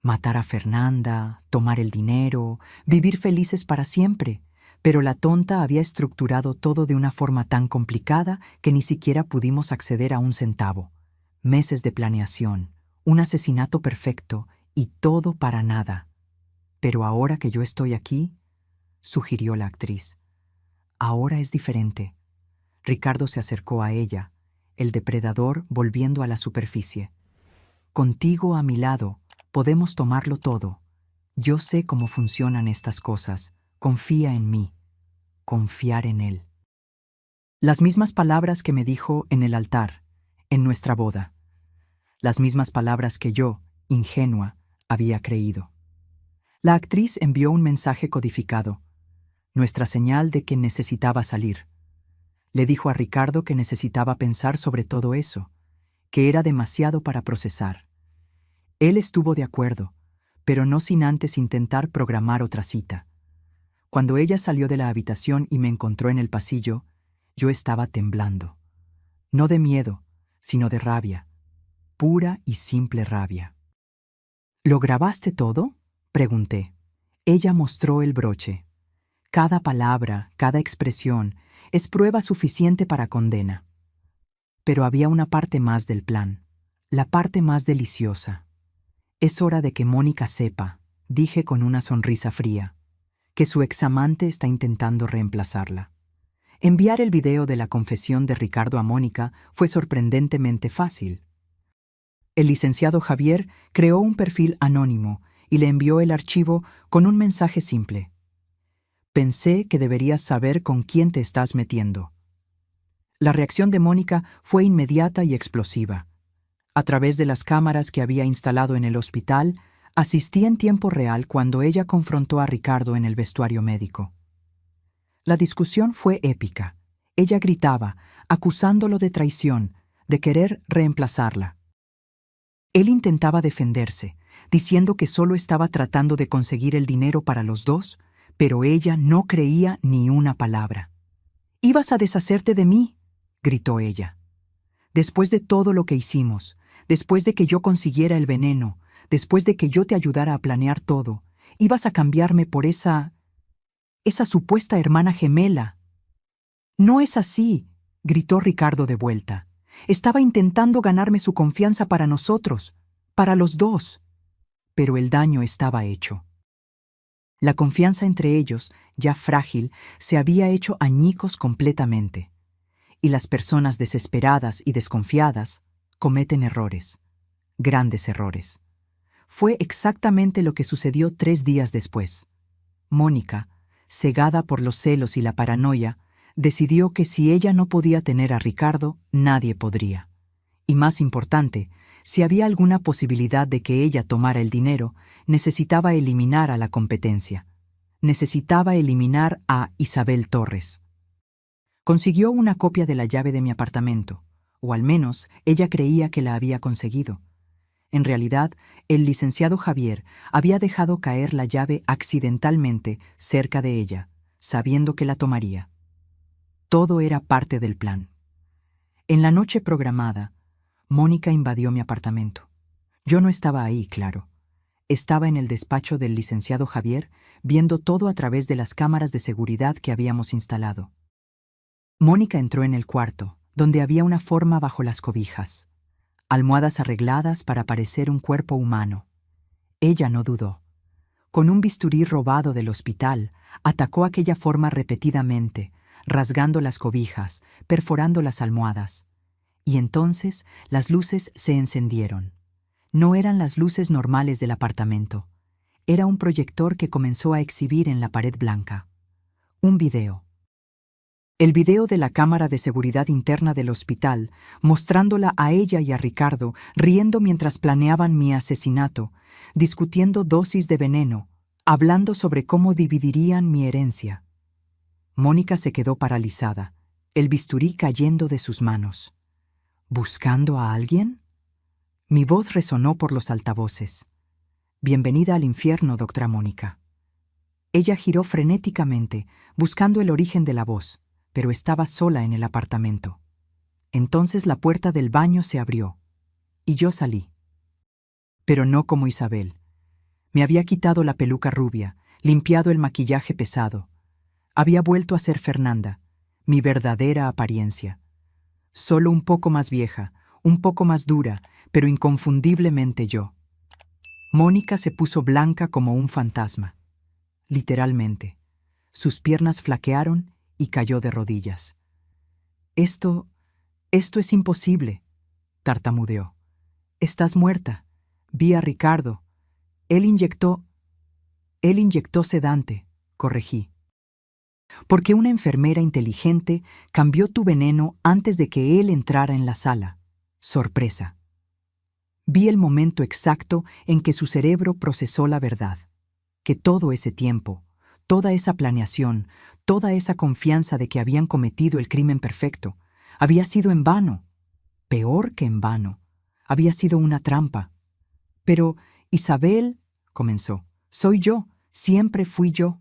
Matar a Fernanda, tomar el dinero, vivir felices para siempre. Pero la tonta había estructurado todo de una forma tan complicada que ni siquiera pudimos acceder a un centavo. Meses de planeación, un asesinato perfecto y todo para nada. Pero ahora que yo estoy aquí, sugirió la actriz. Ahora es diferente. Ricardo se acercó a ella, el depredador volviendo a la superficie. Contigo a mi lado, podemos tomarlo todo. Yo sé cómo funcionan estas cosas. Confía en mí. Confiar en él. Las mismas palabras que me dijo en el altar, en nuestra boda. Las mismas palabras que yo, ingenua, había creído. La actriz envió un mensaje codificado, nuestra señal de que necesitaba salir. Le dijo a Ricardo que necesitaba pensar sobre todo eso, que era demasiado para procesar. Él estuvo de acuerdo, pero no sin antes intentar programar otra cita. Cuando ella salió de la habitación y me encontró en el pasillo, yo estaba temblando. No de miedo, sino de rabia. Pura y simple rabia. ¿Lo grabaste todo?, pregunté. Ella mostró el broche. Cada palabra, cada expresión, es prueba suficiente para condena. Pero había una parte más del plan, la parte más deliciosa. Es hora de que Mónica sepa, dije con una sonrisa fría, que su examante está intentando reemplazarla. Enviar el video de la confesión de Ricardo a Mónica fue sorprendentemente fácil. El licenciado Javier creó un perfil anónimo y le envió el archivo con un mensaje simple. Pensé que deberías saber con quién te estás metiendo. La reacción de Mónica fue inmediata y explosiva. A través de las cámaras que había instalado en el hospital, asistí en tiempo real cuando ella confrontó a Ricardo en el vestuario médico. La discusión fue épica. Ella gritaba, acusándolo de traición, de querer reemplazarla. Él intentaba defenderse, diciendo que solo estaba tratando de conseguir el dinero para los dos, pero ella no creía ni una palabra. «¿Ibas a deshacerte de mí?», gritó ella. «Después de todo lo que hicimos, después de que yo consiguiera el veneno, después de que yo te ayudara a planear todo, ibas a cambiarme por esa supuesta hermana gemela». «No es así», gritó Ricardo de vuelta. «Estaba intentando ganarme su confianza para nosotros, para los dos». Pero el daño estaba hecho. La confianza entre ellos, ya frágil, se había hecho añicos completamente. y las personas desesperadas y desconfiadas cometen errores, grandes errores. Fue exactamente lo que sucedió 3 días después. Mónica, cegada por los celos y la paranoia, decidió que si ella no podía tener a Ricardo, nadie podría. Y más importante, si había alguna posibilidad de que ella tomara el dinero, necesitaba eliminar a la competencia. Necesitaba eliminar a Isabel Torres. Consiguió una copia de la llave de mi apartamento, o al menos ella creía que la había conseguido. En realidad, el licenciado Javier había dejado caer la llave accidentalmente cerca de ella, sabiendo que la tomaría. Todo era parte del plan. En la noche programada, Mónica invadió mi apartamento. Yo no estaba ahí, claro. Estaba en el despacho del licenciado Javier, viendo todo a través de las cámaras de seguridad que habíamos instalado. Mónica entró en el cuarto, donde había una forma bajo las cobijas. Almohadas arregladas para parecer un cuerpo humano. Ella no dudó. Con un bisturí robado del hospital, atacó aquella forma repetidamente, rasgando las cobijas, perforando las almohadas. Y entonces las luces se encendieron. No eran las luces normales del apartamento. Era un proyector que comenzó a exhibir en la pared blanca. Un video. El video de la cámara de seguridad interna del hospital, mostrándola a ella y a Ricardo riendo mientras planeaban mi asesinato, discutiendo dosis de veneno, hablando sobre cómo dividirían mi herencia. Mónica se quedó paralizada, el bisturí cayendo de sus manos. ¿Buscando a alguien? Mi voz resonó por los altavoces. Bienvenida al infierno, doctora Mónica. Ella giró frenéticamente, buscando el origen de la voz, pero estaba sola en el apartamento. Entonces la puerta del baño se abrió, y yo salí. Pero no como Isabel. Me había quitado la peluca rubia, limpiado el maquillaje pesado. Había vuelto a ser Fernanda, mi verdadera apariencia. Solo un poco más vieja, un poco más dura, pero inconfundiblemente yo. Mónica se puso blanca como un fantasma. Literalmente. Sus piernas flaquearon y cayó de rodillas. Esto es imposible, tartamudeó. Estás muerta. Vi a Ricardo. Él inyectó sedante, corregí. Porque una enfermera inteligente cambió tu veneno antes de que él entrara en la sala. Sorpresa. Vi el momento exacto en que su cerebro procesó la verdad. Que todo ese tiempo, toda esa planeación, toda esa confianza de que habían cometido el crimen perfecto, había sido en vano. Peor que en vano. Había sido una trampa. Pero, Isabel, comenzó, soy yo, siempre fui yo.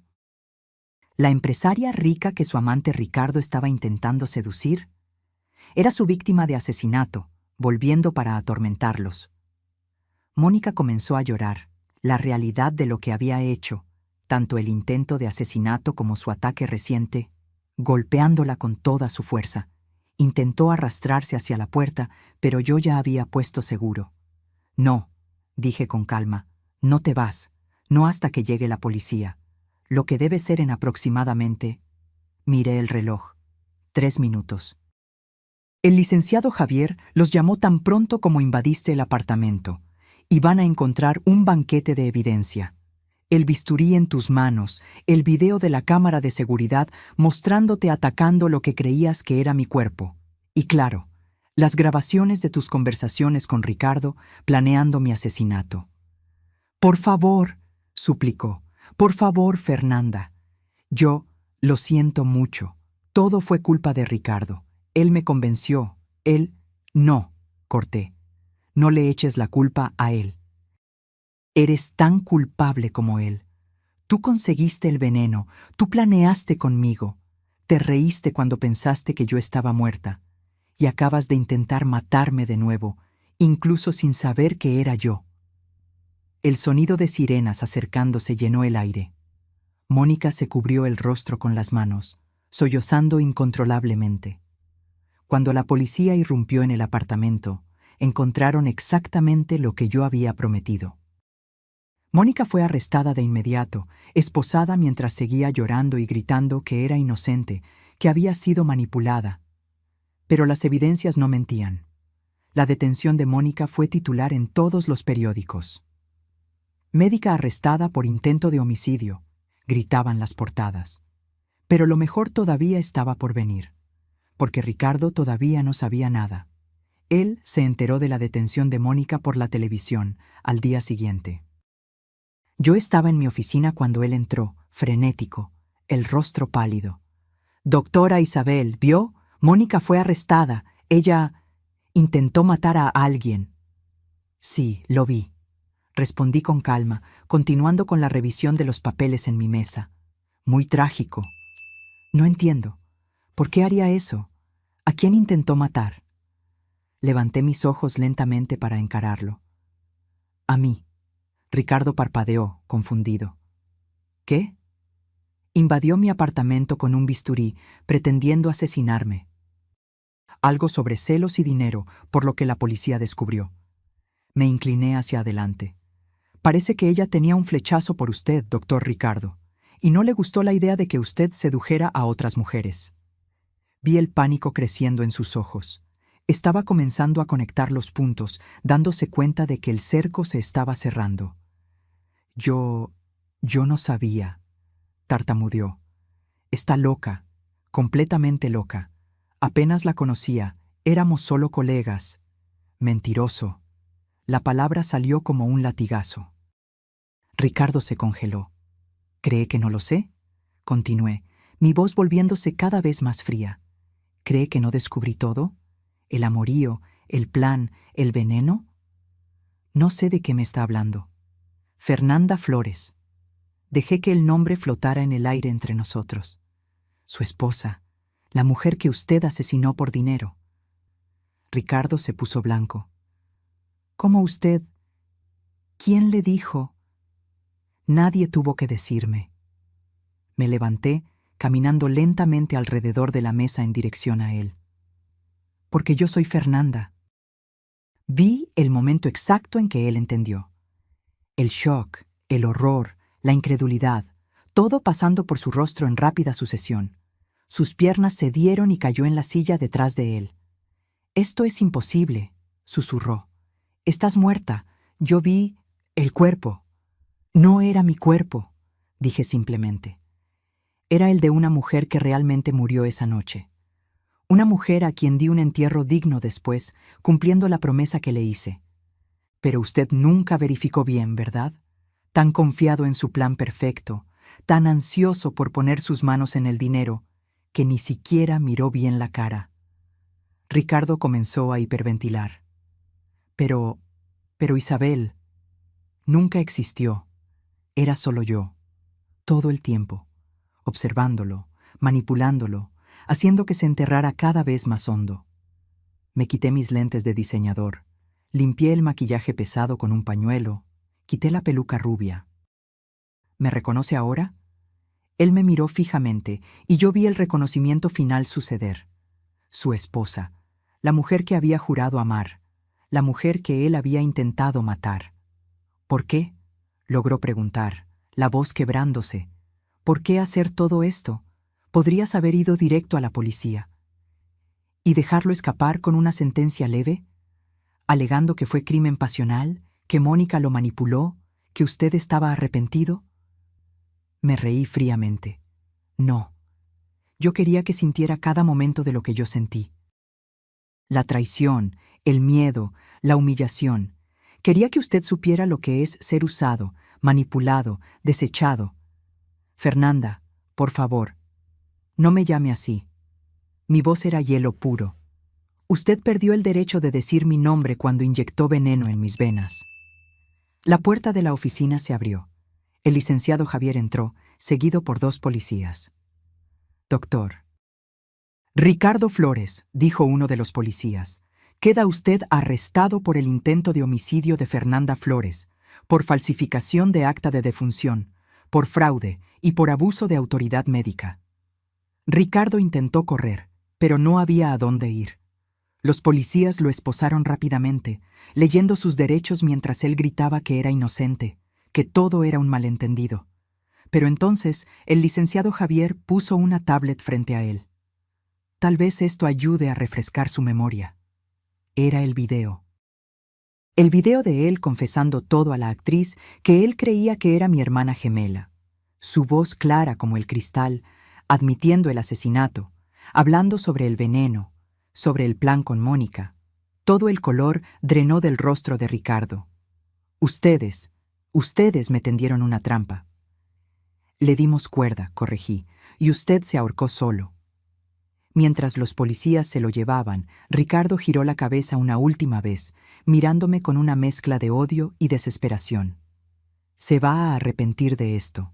¿La empresaria rica que su amante Ricardo estaba intentando seducir? Era su víctima de asesinato, volviendo para atormentarlos. Mónica comenzó a llorar, la realidad de lo que había hecho, tanto el intento de asesinato como su ataque reciente, golpeándola con toda su fuerza. Intentó arrastrarse hacia la puerta, pero yo ya había puesto seguro. No, dije con calma, no te vas, no hasta que llegue la policía. Lo que debe ser en aproximadamente... Miré el reloj. 3 minutos. El licenciado Javier los llamó tan pronto como invadiste el apartamento. Y van a encontrar un banquete de evidencia. El bisturí en tus manos, el video de la cámara de seguridad mostrándote atacando lo que creías que era mi cuerpo. Y claro, las grabaciones de tus conversaciones con Ricardo planeando mi asesinato. Por favor, suplicó. Por favor, Fernanda. Yo lo siento mucho. Todo fue culpa de Ricardo. Él me convenció. Él... No, corté. No le eches la culpa a él. Eres tan culpable como él. Tú conseguiste el veneno, tú planeaste conmigo. Te reíste cuando pensaste que yo estaba muerta. Y acabas de intentar matarme de nuevo, incluso sin saber que era yo. El sonido de sirenas acercándose llenó el aire. Mónica se cubrió el rostro con las manos, sollozando incontrolablemente. Cuando la policía irrumpió en el apartamento, encontraron exactamente lo que yo había prometido. Mónica fue arrestada de inmediato, esposada mientras seguía llorando y gritando que era inocente, que había sido manipulada. Pero las evidencias no mentían. La detención de Mónica fue titular en todos los periódicos. Médica arrestada por intento de homicidio, gritaban las portadas. Pero lo mejor todavía estaba por venir, porque Ricardo todavía no sabía nada. Él se enteró de la detención de Mónica por la televisión al día siguiente. Yo estaba en mi oficina cuando él entró, frenético, el rostro pálido. «Doctora Isabel, ¿vio? Mónica fue arrestada. Ella intentó matar a alguien». «Sí, lo vi», respondí con calma, continuando con la revisión de los papeles en mi mesa. «Muy trágico. No entiendo. ¿Por qué haría eso? ¿A quién intentó matar?» Levanté mis ojos lentamente para encararlo. «A mí». Ricardo parpadeó, confundido. «¿Qué?» «Invadió mi apartamento con un bisturí, pretendiendo asesinarme». Algo sobre celos y dinero, por lo que la policía descubrió. Me incliné hacia adelante. «Parece que ella tenía un flechazo por usted, doctor Ricardo, y no le gustó la idea de que usted sedujera a otras mujeres». Vi el pánico creciendo en sus ojos. Estaba comenzando a conectar los puntos, dándose cuenta de que el cerco se estaba cerrando. Yo no sabía», tartamudeó. «Está loca, completamente loca. Apenas la conocía, éramos solo colegas». «Mentiroso». La palabra salió como un latigazo. Ricardo se congeló. «¿Cree que no lo sé?», continué, mi voz volviéndose cada vez más fría. «¿Cree que no descubrí todo? ¿El amorío, el plan, el veneno?» «No sé de qué me está hablando». «Fernanda Flores». Dejé que el nombre flotara en el aire entre nosotros. «Su esposa, la mujer que usted asesinó por dinero». Ricardo se puso blanco. «¿Cómo usted? ¿Quién le dijo?» «Nadie tuvo que decirme». Me levanté, caminando lentamente alrededor de la mesa en dirección a él. «Porque yo soy Fernanda». Vi el momento exacto en que él entendió. El shock, el horror, la incredulidad, todo pasando por su rostro en rápida sucesión. Sus piernas cedieron y cayó en la silla detrás de él. «Esto es imposible», susurró. «Estás muerta. Yo vi el cuerpo». «No era mi cuerpo», dije simplemente. Era el de una mujer que realmente murió esa noche. Una mujer a quien di un entierro digno después, cumpliendo la promesa que le hice. Pero usted nunca verificó bien, ¿verdad? Tan confiado en su plan perfecto, tan ansioso por poner sus manos en el dinero, que ni siquiera miró bien la cara. Ricardo comenzó a hiperventilar. Pero Isabel, nunca existió. Era solo yo, todo el tiempo, observándolo, manipulándolo, haciendo que se enterrara cada vez más hondo. Me quité mis lentes de diseñador, limpié el maquillaje pesado con un pañuelo, quité la peluca rubia. ¿Me reconoce ahora? Él me miró fijamente y yo vi el reconocimiento final suceder. Su esposa, la mujer que había jurado amar, la mujer que él había intentado matar. ¿Por qué?, logró preguntar, la voz quebrándose. ¿Por qué hacer todo esto? Podrías haber ido directo a la policía. ¿Y dejarlo escapar con una sentencia leve? Alegando que fue crimen pasional, que Mónica lo manipuló, que usted estaba arrepentido. Me reí fríamente. No. Yo quería que sintiera cada momento de lo que yo sentí. La traición, el miedo, la humillación. Quería que usted supiera lo que es ser usado, manipulado, desechado. Fernanda, por favor, no me llame así. Mi voz era hielo puro. Usted perdió el derecho de decir mi nombre cuando inyectó veneno en mis venas. La puerta de la oficina se abrió. El licenciado Javier entró, seguido por 2 policías. «Doctor». «Ricardo Flores», dijo uno de los policías, «queda usted arrestado por el intento de homicidio de Fernanda Flores, por falsificación de acta de defunción, por fraude y por abuso de autoridad médica». Ricardo intentó correr, pero no había a dónde ir. Los policías lo esposaron rápidamente, leyendo sus derechos mientras él gritaba que era inocente, que todo era un malentendido. Pero entonces el licenciado Javier puso una tablet frente a él. Tal vez esto ayude a refrescar su memoria. Era el video. El video de él confesando todo a la actriz que él creía que era mi hermana gemela. Su voz clara como el cristal, admitiendo el asesinato, hablando sobre el veneno, sobre el plan con Mónica. Todo el color drenó del rostro de Ricardo. Ustedes me tendieron una trampa. Le dimos cuerda, corregí, y usted se ahorcó solo. Mientras los policías se lo llevaban, Ricardo giró la cabeza una última vez, mirándome con una mezcla de odio y desesperación. Se va a arrepentir de esto.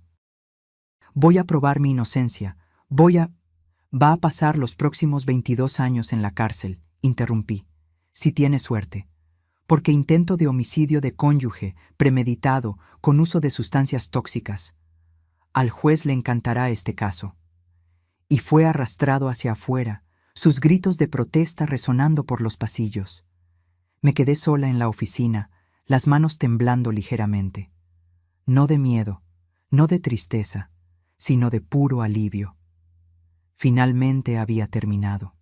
Voy a probar mi inocencia. Va a pasar los próximos 22 años en la cárcel, interrumpí, si tiene suerte. Porque intento de homicidio de cónyuge, premeditado, con uso de sustancias tóxicas. Al juez le encantará este caso. Y fue arrastrado hacia afuera, sus gritos de protesta resonando por los pasillos. Me quedé sola en la oficina, las manos temblando ligeramente. No de miedo, no de tristeza, sino de puro alivio. Finalmente había terminado.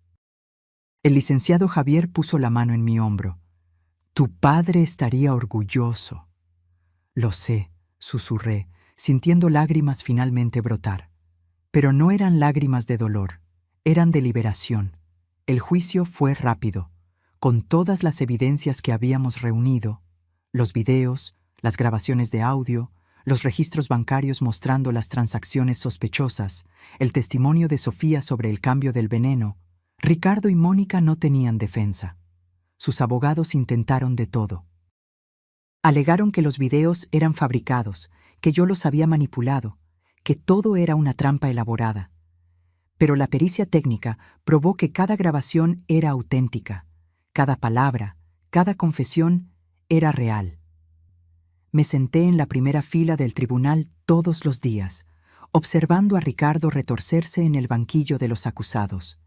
El licenciado Javier puso la mano en mi hombro. Tu padre estaría orgulloso. Lo sé, susurré, sintiendo lágrimas finalmente brotar. Pero no eran lágrimas de dolor, eran de liberación. El juicio fue rápido, con todas las evidencias que habíamos reunido, los videos, las grabaciones de audio, los registros bancarios mostrando las transacciones sospechosas, el testimonio de Sofía sobre el cambio del veneno. Ricardo y Mónica no tenían defensa. Sus abogados intentaron de todo. Alegaron que los videos eran fabricados, que yo los había manipulado, que todo era una trampa elaborada. Pero la pericia técnica probó que cada grabación era auténtica, cada palabra, cada confesión era real. Me senté en la primera fila del tribunal todos los días, observando a Ricardo retorcerse en el banquillo de los acusados.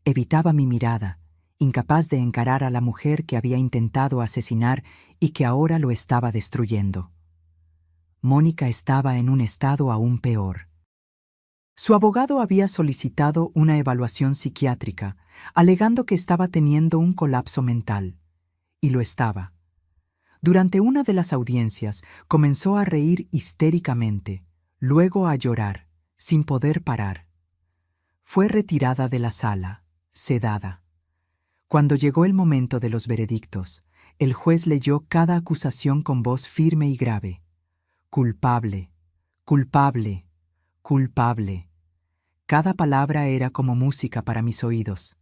Evitaba mi mirada, incapaz de encarar a la mujer que había intentado asesinar y que ahora lo estaba destruyendo. Mónica estaba en un estado aún peor. Su abogado había solicitado una evaluación psiquiátrica, alegando que estaba teniendo un colapso mental. Y lo estaba. Durante una de las audiencias comenzó a reír histéricamente, luego a llorar, sin poder parar. Fue retirada de la sala, sedada. Cuando llegó el momento de los veredictos, el juez leyó cada acusación con voz firme y grave. Culpable, culpable, culpable. Cada palabra era como música para mis oídos.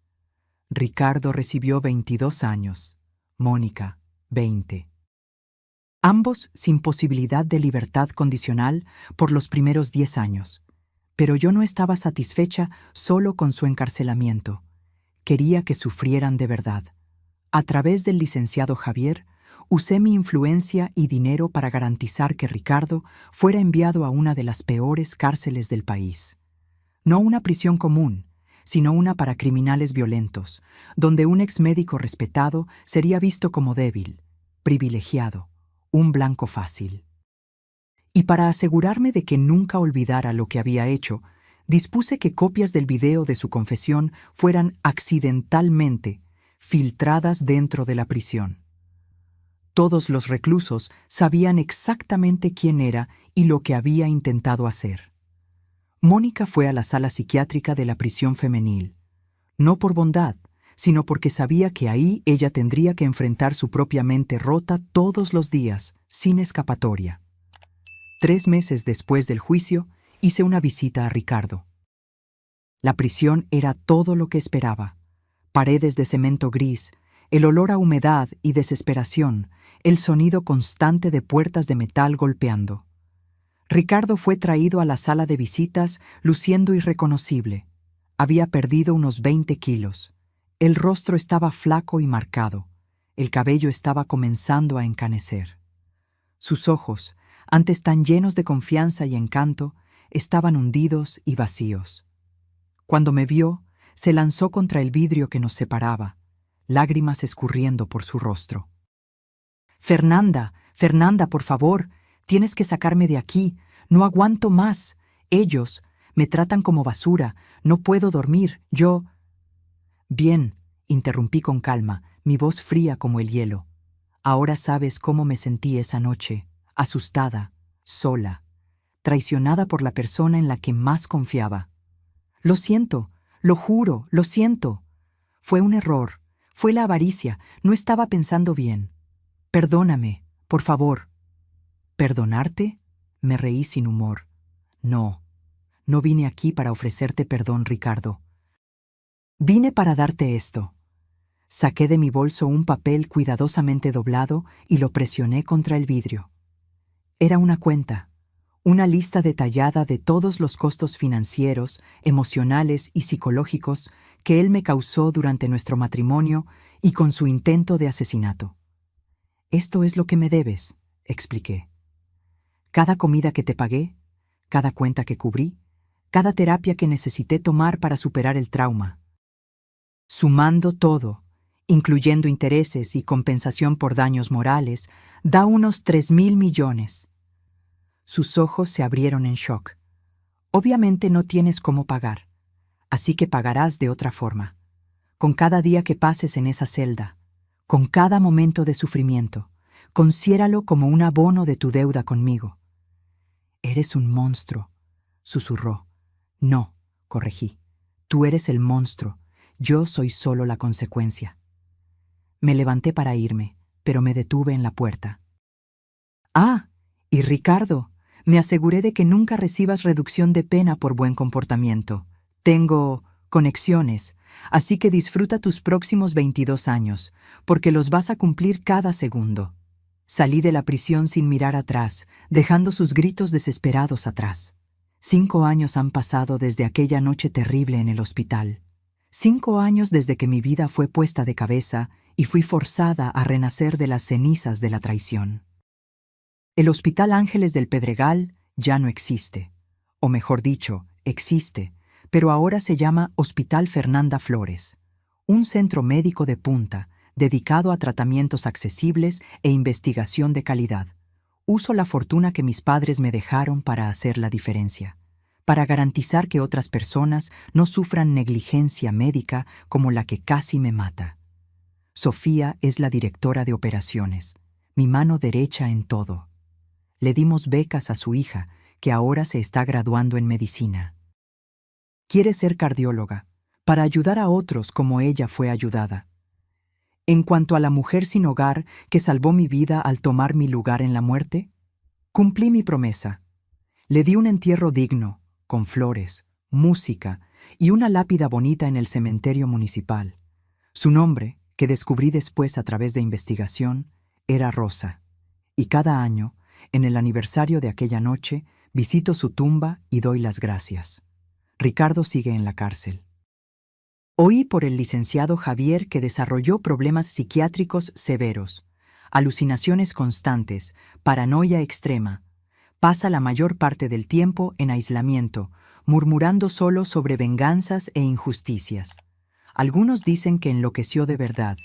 Ricardo recibió 22 años, Mónica, 20. Ambos sin posibilidad de libertad condicional por los primeros 10 años. Pero yo no estaba satisfecha solo con su encarcelamiento. Quería que sufrieran de verdad. A través del licenciado Javier, usé mi influencia y dinero para garantizar que Ricardo fuera enviado a una de las peores cárceles del país. No una prisión común, sino una para criminales violentos, donde un exmédico respetado sería visto como débil, privilegiado, un blanco fácil. Y para asegurarme de que nunca olvidara lo que había hecho, dispuse que copias del video de su confesión fueran accidentalmente filtradas dentro de la prisión. Todos los reclusos sabían exactamente quién era y lo que había intentado hacer. Mónica fue a la sala psiquiátrica de la prisión femenil, no por bondad, sino porque sabía que ahí ella tendría que enfrentar su propia mente rota todos los días, sin escapatoria. 3 meses después del juicio, hice una visita a Ricardo. La prisión era todo lo que esperaba. Paredes de cemento gris, el olor a humedad y desesperación, el sonido constante de puertas de metal golpeando. Ricardo fue traído a la sala de visitas luciendo irreconocible. Había perdido unos 20 kilos. El rostro estaba flaco y marcado. El cabello estaba comenzando a encanecer. Sus ojos, antes tan llenos de confianza y encanto, estaban hundidos y vacíos. Cuando me vio, se lanzó contra el vidrio que nos separaba, lágrimas escurriendo por su rostro. Fernanda, por favor, tienes que sacarme de aquí, no aguanto más. Ellos me tratan como basura, no puedo dormir, yo... Bien, interrumpí con calma, mi voz fría como el hielo. Ahora sabes cómo me sentí esa noche, asustada, sola, traicionada por la persona en la que más confiaba. Lo siento, lo juro, lo siento. Fue un error, fue la avaricia, no estaba pensando bien. Perdóname, por favor. ¿Perdonarte? Me reí sin humor. No, no vine aquí para ofrecerte perdón, Ricardo. Vine para darte esto. Saqué de mi bolso un papel cuidadosamente doblado y lo presioné contra el vidrio. Era una cuenta, una lista detallada de todos los costos financieros, emocionales y psicológicos que él me causó durante nuestro matrimonio y con su intento de asesinato. Esto es lo que me debes, expliqué. Cada comida que te pagué, cada cuenta que cubrí, cada terapia que necesité tomar para superar el trauma. Sumando todo, incluyendo intereses y compensación por daños morales, da unos 3.000 millones. Sus ojos se abrieron en shock. Obviamente no tienes cómo pagar, así que pagarás de otra forma. Con cada día que pases en esa celda, con cada momento de sufrimiento, considéralo como un abono de tu deuda conmigo. Eres un monstruo, susurró. No, corregí. Tú eres el monstruo. Yo soy solo la consecuencia. Me levanté para irme, pero me detuve en la puerta. Ah, y Ricardo, me aseguré de que nunca recibas reducción de pena por buen comportamiento. Tengo conexiones, así que disfruta tus próximos 22 años, porque los vas a cumplir cada segundo. Salí de la prisión sin mirar atrás, dejando sus gritos desesperados atrás. 5 años han pasado desde aquella noche terrible en el hospital. 5 años desde que mi vida fue puesta de cabeza y fui forzada a renacer de las cenizas de la traición. El Hospital Ángeles del Pedregal ya no existe. O mejor dicho, existe, pero ahora se llama Hospital Fernanda Flores, un centro médico de punta dedicado a tratamientos accesibles e investigación de calidad. Uso la fortuna que mis padres me dejaron para hacer la diferencia, para garantizar que otras personas no sufran negligencia médica como la que casi me mata. Sofía es la directora de operaciones, mi mano derecha en todo. Le dimos becas a su hija, que ahora se está graduando en medicina. Quiere ser cardióloga, para ayudar a otros como ella fue ayudada. En cuanto a la mujer sin hogar que salvó mi vida al tomar mi lugar en la muerte, cumplí mi promesa. Le di un entierro digno, con flores, música y una lápida bonita en el cementerio municipal. Su nombre, que descubrí después a través de investigación, era Rosa. Y cada año, en el aniversario de aquella noche, visito su tumba y doy las gracias. Ricardo sigue en la cárcel. Oí por el licenciado Javier que desarrolló problemas psiquiátricos severos, alucinaciones constantes, paranoia extrema. Pasa la mayor parte del tiempo en aislamiento, murmurando solo sobre venganzas e injusticias. Algunos dicen que enloqueció de verdad.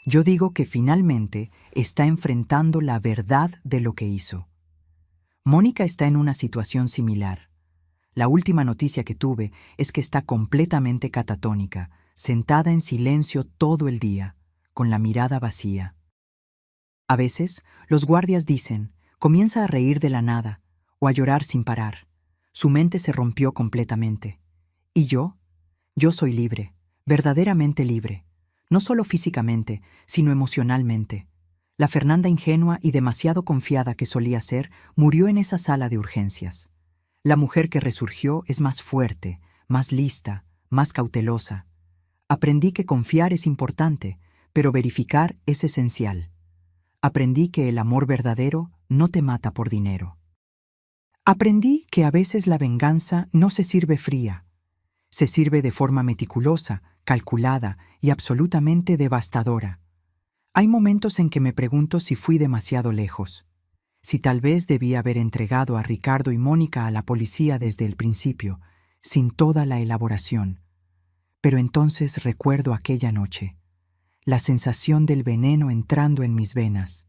Yo digo que finalmente está enfrentando la verdad de lo que hizo. Mónica está en una situación similar. La última noticia que tuve es que está completamente catatónica, sentada en silencio todo el día, con la mirada vacía. A veces, los guardias dicen, comienza a reír de la nada, o a llorar sin parar. Su mente se rompió completamente. ¿Y yo? Yo soy libre, verdaderamente libre. No solo físicamente, sino emocionalmente. La Fernanda ingenua y demasiado confiada que solía ser murió en esa sala de urgencias. La mujer que resurgió es más fuerte, más lista, más cautelosa. Aprendí que confiar es importante, pero verificar es esencial. Aprendí que el amor verdadero no te mata por dinero. Aprendí que a veces la venganza no se sirve fría. Se sirve de forma meticulosa, calculada y absolutamente devastadora. Hay momentos en que me pregunto si fui demasiado lejos, si tal vez debí haber entregado a Ricardo y Mónica a la policía desde el principio, sin toda la elaboración. Pero entonces recuerdo aquella noche, la sensación del veneno entrando en mis venas,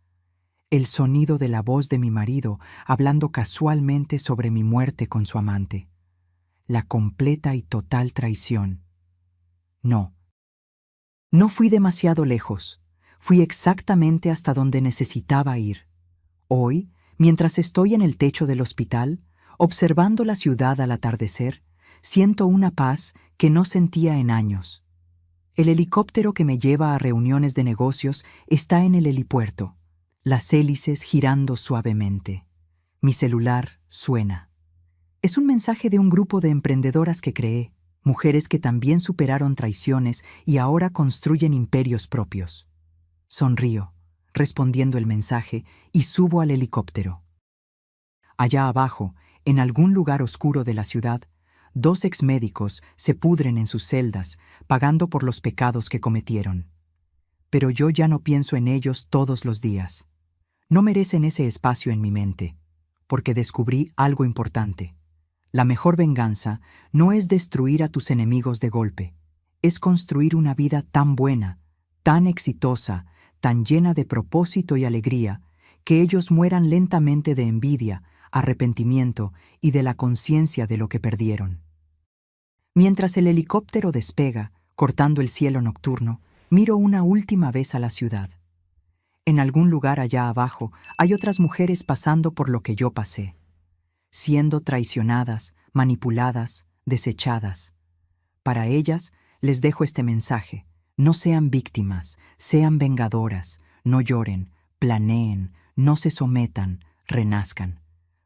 el sonido de la voz de mi marido hablando casualmente sobre mi muerte con su amante, la completa y total traición. No, No fui demasiado lejos. Fui exactamente hasta donde necesitaba ir. Hoy, mientras estoy en el techo del hospital, observando la ciudad al atardecer, siento una paz que no sentía en años. El helicóptero que me lleva a reuniones de negocios está en el helipuerto, las hélices girando suavemente. Mi celular suena. Es un mensaje de un grupo de emprendedoras que creé, mujeres que también superaron traiciones y ahora construyen imperios propios. Sonrío, respondiendo el mensaje, y subo al helicóptero. Allá abajo, en algún lugar oscuro de la ciudad, 2 exmédicos se pudren en sus celdas, pagando por los pecados que cometieron. Pero yo ya no pienso en ellos todos los días. No merecen ese espacio en mi mente, porque descubrí algo importante. La mejor venganza no es destruir a tus enemigos de golpe, es construir una vida tan buena, tan exitosa, tan llena de propósito y alegría, que ellos mueran lentamente de envidia, arrepentimiento y de la conciencia de lo que perdieron. Mientras el helicóptero despega, cortando el cielo nocturno, miro una última vez a la ciudad. En algún lugar allá abajo hay otras mujeres pasando por lo que yo pasé, siendo traicionadas, manipuladas, desechadas. Para ellas les dejo este mensaje: no sean víctimas, sean vengadoras, no lloren, planeen, no se sometan, renazcan.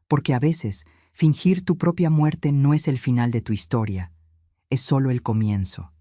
Porque a veces, fingir tu propia muerte no es el final de tu historia, es solo el comienzo.